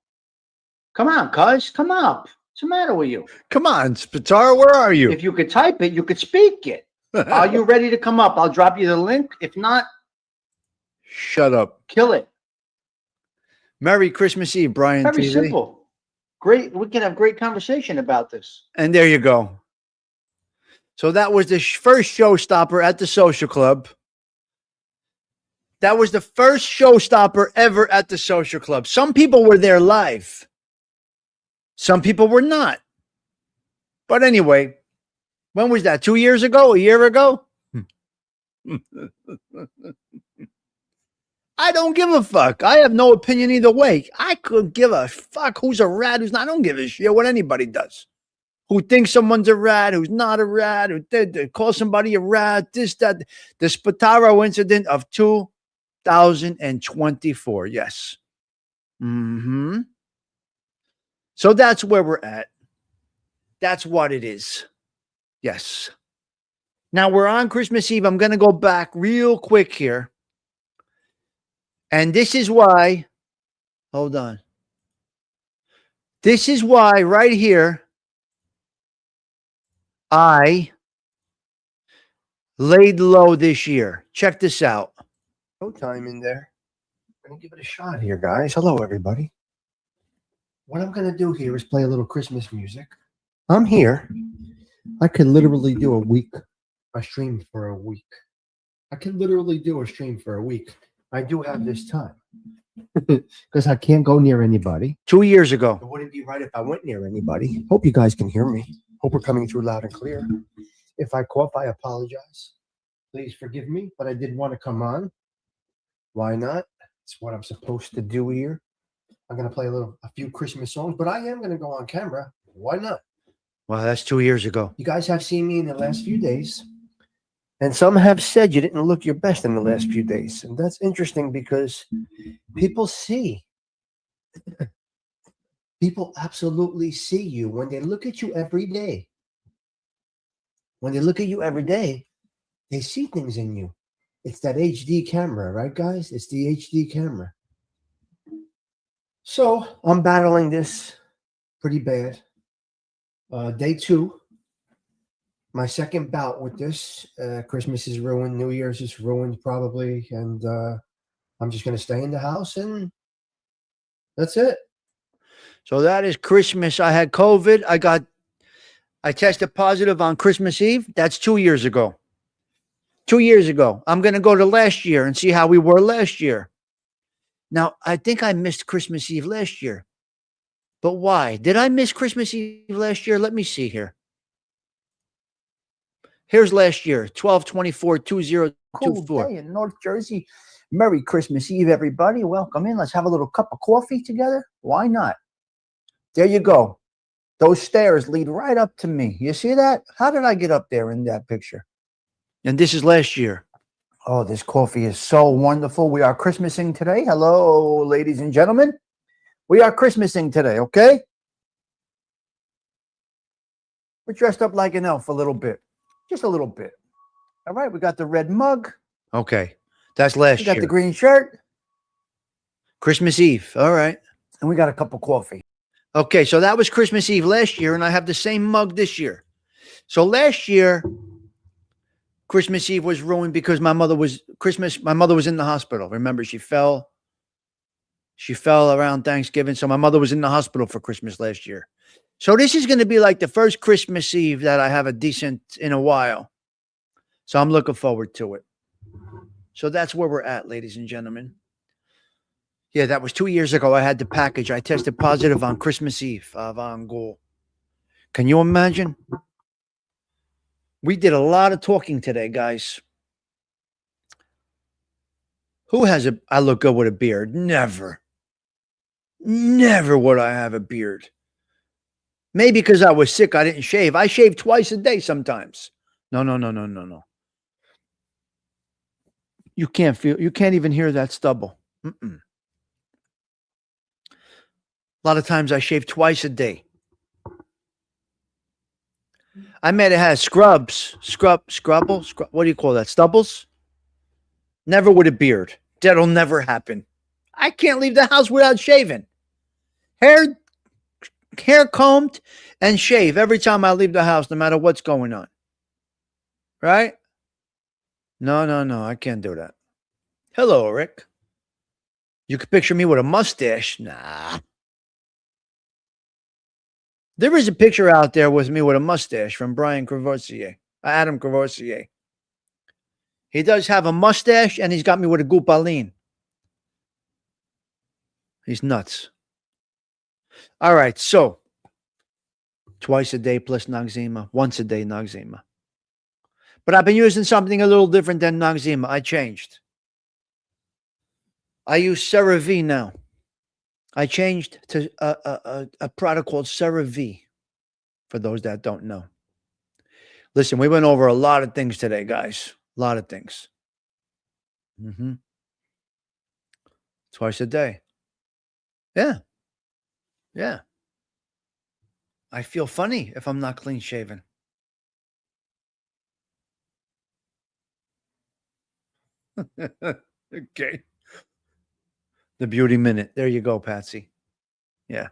Come on, cuz. Come up. What's the matter with you? Come on, Spataro, where are you? If you could type it, you could speak it. Are you ready to come up? I'll drop you the link. If not, shut up. Kill it. Merry Christmas Eve, Brian. Very TV. simple. Great. We can have great conversation about this. And there you go. So that was the first showstopper at the social club. That was the first showstopper ever at the social club. Some people were there live. Some people were not. But anyway, when was that? 2 years ago? A year ago? I don't give a fuck. I have no opinion either way. I could give a fuck who's a rat, who's not. I don't give a shit what anybody does. Who thinks someone's a rat, who's not a rat, who call somebody a rat, this, that. The Spataro incident of 2024. Yes. So that's where we're at. That's what it is. Yes. Now we're on Christmas Eve. I'm going to go back real quick here. And this is why, hold on. This is why right here, I laid low this year. Check this out. No time in there. I'm going to give it a shot here, guys. Hello, everybody. what I'm gonna do here is play a little Christmas music. I'm here. I could literally do a stream for a week. I could literally do a stream for a week. I do have this time because I can't go near anybody. 2 years ago. It wouldn't be right if I went near anybody. Hope you guys can hear me. Hope we're coming through loud and clear. If I cough, I apologize. Please forgive me, but I did want to come on. Why not? It's what I'm supposed to do here. I'm going to play a few Christmas songs, but I am going to go on camera. Why not? Well, that's 2 years ago. You guys have seen me in the last few days, and some have said you didn't look your best in the last few days. And that's interesting because people see. People absolutely see you when they look at you every day. When they look at you every day, they see things in you. It's that HD camera, right, guys? It's the HD camera. So I'm battling this pretty bad. Day 2, my second bout with this. Christmas is ruined. New Year's is ruined probably. And I'm just going to stay in the house and that's it. So that is Christmas. I had COVID. I tested positive on Christmas Eve. That's 2 years ago. 2 years ago. I'm going to go to last year and see how we were last year. Now, I think I missed Christmas Eve last year. But why? Did I miss Christmas Eve last year? Let me see here. Here's last year, 12/24/2024. Cool day in North Jersey. Merry Christmas Eve, everybody. Welcome in. Let's have a little cup of coffee together. Why not? There you go. Those stairs lead right up to me. You see that? How did I get up there in that picture? And this is last year. Oh, this coffee is so wonderful. We are Christmasing today. Hello, ladies and gentlemen. We are Christmasing today, okay? We're dressed up like an elf a little bit. Just a little bit. All right, we got the red mug. Okay. That's last We got year. the green shirt. Christmas Eve. All right. And we got a cup of coffee. Okay, so that was Christmas Eve last year, and I have the same mug this year. So last year, Christmas Eve was ruined because my mother was in the hospital. Remember, she fell around Thanksgiving. So my mother was in the hospital for Christmas last year. So this is going to be like the first Christmas Eve that I have a decent in a while. So I'm looking forward to it. So that's where we're at, ladies and gentlemen. Yeah, that was 2 years ago. I had the package. I tested positive on Christmas Eve of Angol. Can you imagine? We did a lot of talking today, guys. Who has I look good with a beard? Never. Never would I have a beard. Maybe because I was sick, I didn't shave. I shave twice a day sometimes. No. You can't even hear that stubble. A lot of times I shave twice a day. I might have had scrubble. What do you call that? Stubbles? Never with a beard. That'll never happen. I can't leave the house without shaving. Hair combed and shave every time I leave the house, no matter what's going on. Right? No. I can't do that. Hello, Rick. You could picture me with a mustache. Nah. There is a picture out there with me with a mustache from Adam Courvoisier. He does have a mustache, and he's got me with a goupaline. He's nuts. All right, so twice a day plus Noxzema, once a day Noxzema. But I've been using something a little different than Noxzema. I changed. I use CeraVe now. I changed to a product called CeraVe, for those that don't know. Listen, we went over a lot of things today, guys. A lot of things. Twice a day. Yeah. I feel funny if I'm not clean shaven. Okay. The beauty minute. There you go, Patsy. Yeah.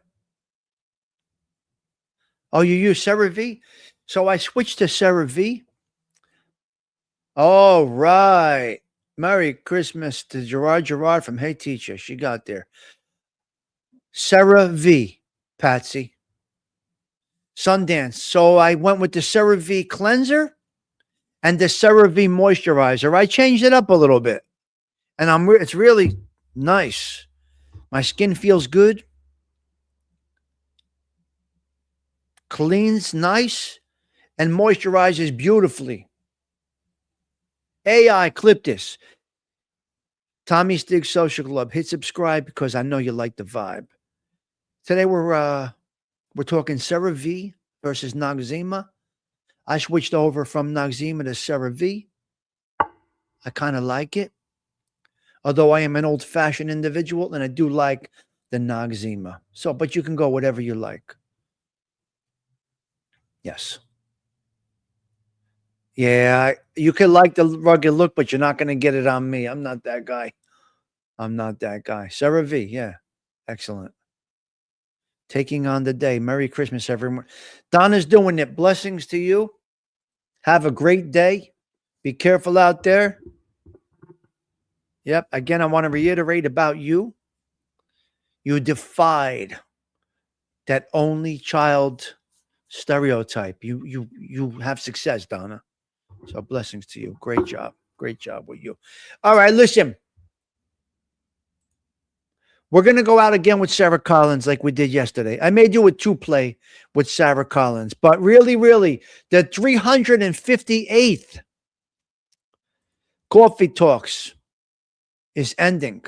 Oh, you use CeraVe? So I switched to CeraVe. All right. Merry Christmas to Gerard from Hey Teacher. She got there. CeraVe. Patsy. Sundance. So I went with the CeraVe cleanser and the CeraVe moisturizer. I changed it up a little bit, and it's really nice. My skin feels good, cleans nice, and moisturizes beautifully. AI, clip this. Tommy Stigs Social Club. Hit subscribe because I know you like the vibe. Today we're talking CeraVe versus Noxzema. I switched over from Noxzema to CeraVe. I kind of like it. Although I am an old-fashioned individual and I do like the Noxzema. So, but you can go whatever you like. Yes. Yeah, you could like the rugged look, but you're not going to get it on me. I'm not that guy. CeraVe, yeah. Excellent. Taking on the day. Merry Christmas, everyone. Donna's doing it. Blessings to you. Have a great day. Be careful out there. Yep. Again, I want to reiterate about you. You defied that only child stereotype. You have success, Donna. So blessings to you. Great job. Great job with you. All right, listen. We're going to go out again with Sarah Collins like we did yesterday. I may do a 2-play with Sarah Collins, but really, the 358th Kawfee Talks is ending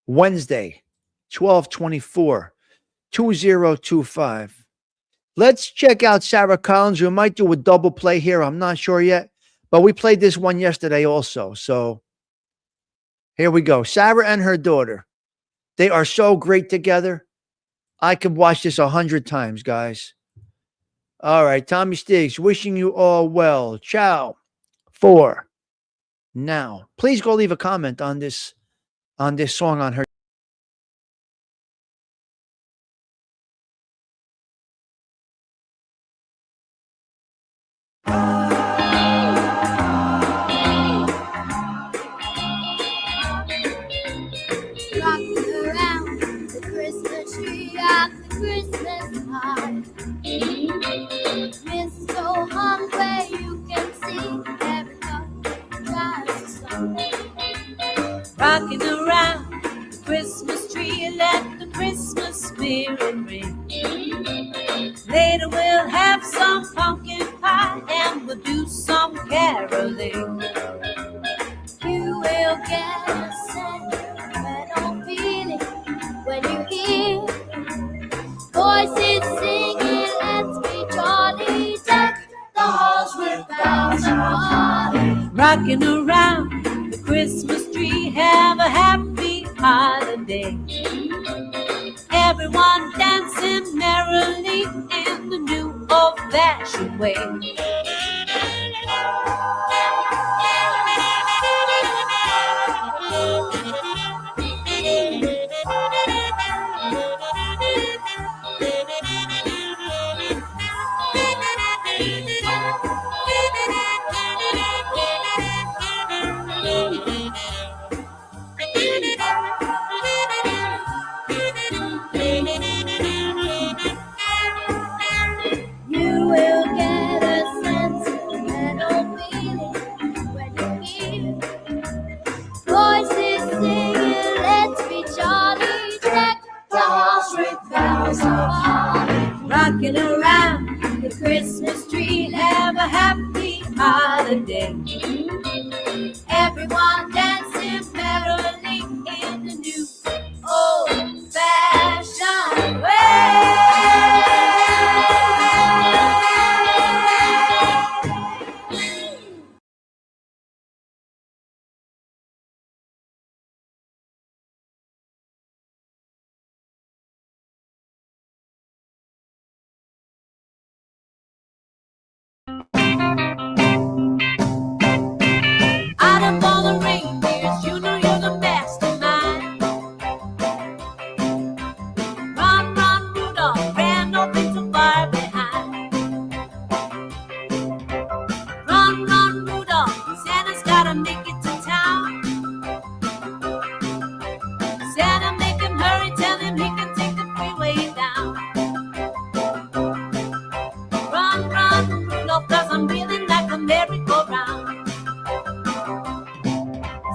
Wednesday, 12/24, 2025. Let's check out Sarah Collins. We might do a double play here. I'm not sure yet, but we played this one yesterday also. So here we go. Sarah and her daughter. They are so great together. I could watch this 100 times, guys. All right. Tommy Stigs, wishing you all well. Ciao for now. Please go leave a comment on this song on her. Rocking around the Christmas tree at the Christmas party. Mist so hung where you can see every couple drives a song. Rocking around the Christmas tree, let the Christmas spirit ring. Later we'll have some pumpkin pie and we'll do some caroling. You will get a sentimental feeling when you hear voices singing, let's be jolly, deck the halls with bells and holly. Rocking around the Christmas tree, have a happy holiday. Everyone dancing merrily in the new old-fashioned way. You will get a sense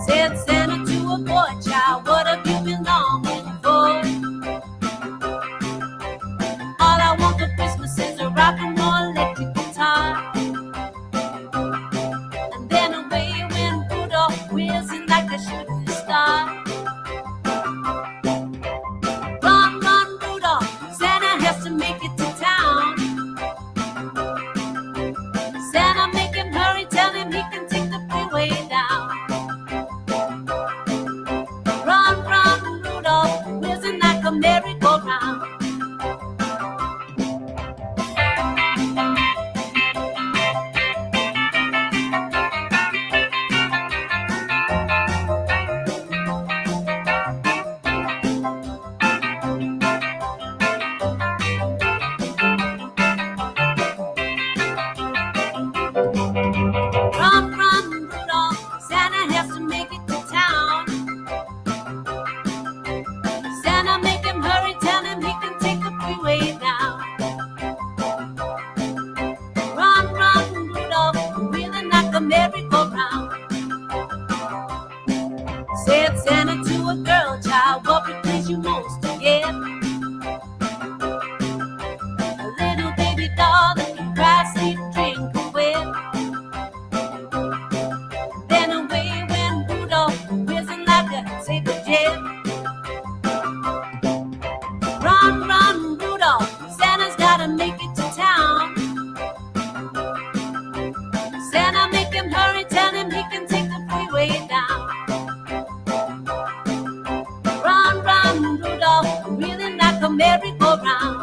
Said Santa to a boy child, what have you been longing for? All I want for Christmas is a rock and roll electric guitar. And then away went Rudolph, whizzing like a shooting star. Run, run, Rudolph, Santa has to make it to town. Santa, make him hurry, tell him he can take the freeway down. Run, run, Rudolph, whizzing like a merry-go-round. Run, run, Rudolph, Santa has to make it to town. Santa, make him hurry, tell him he can take the freeway down. Run, run, Rudolph, wheeling like a merry-go-round. Said Santa to a girl child, what would please you most to get? A little baby doll that can cry, sleep, drink, and wet. Then away went Rudolph, whizzing like a saber jet. Run, run, Rudolph, Santa's gotta make it to town. Santa, make him hurry, tell him he can take the freeway down. Run, run, Rudolph, wheeling like a merry-go-round.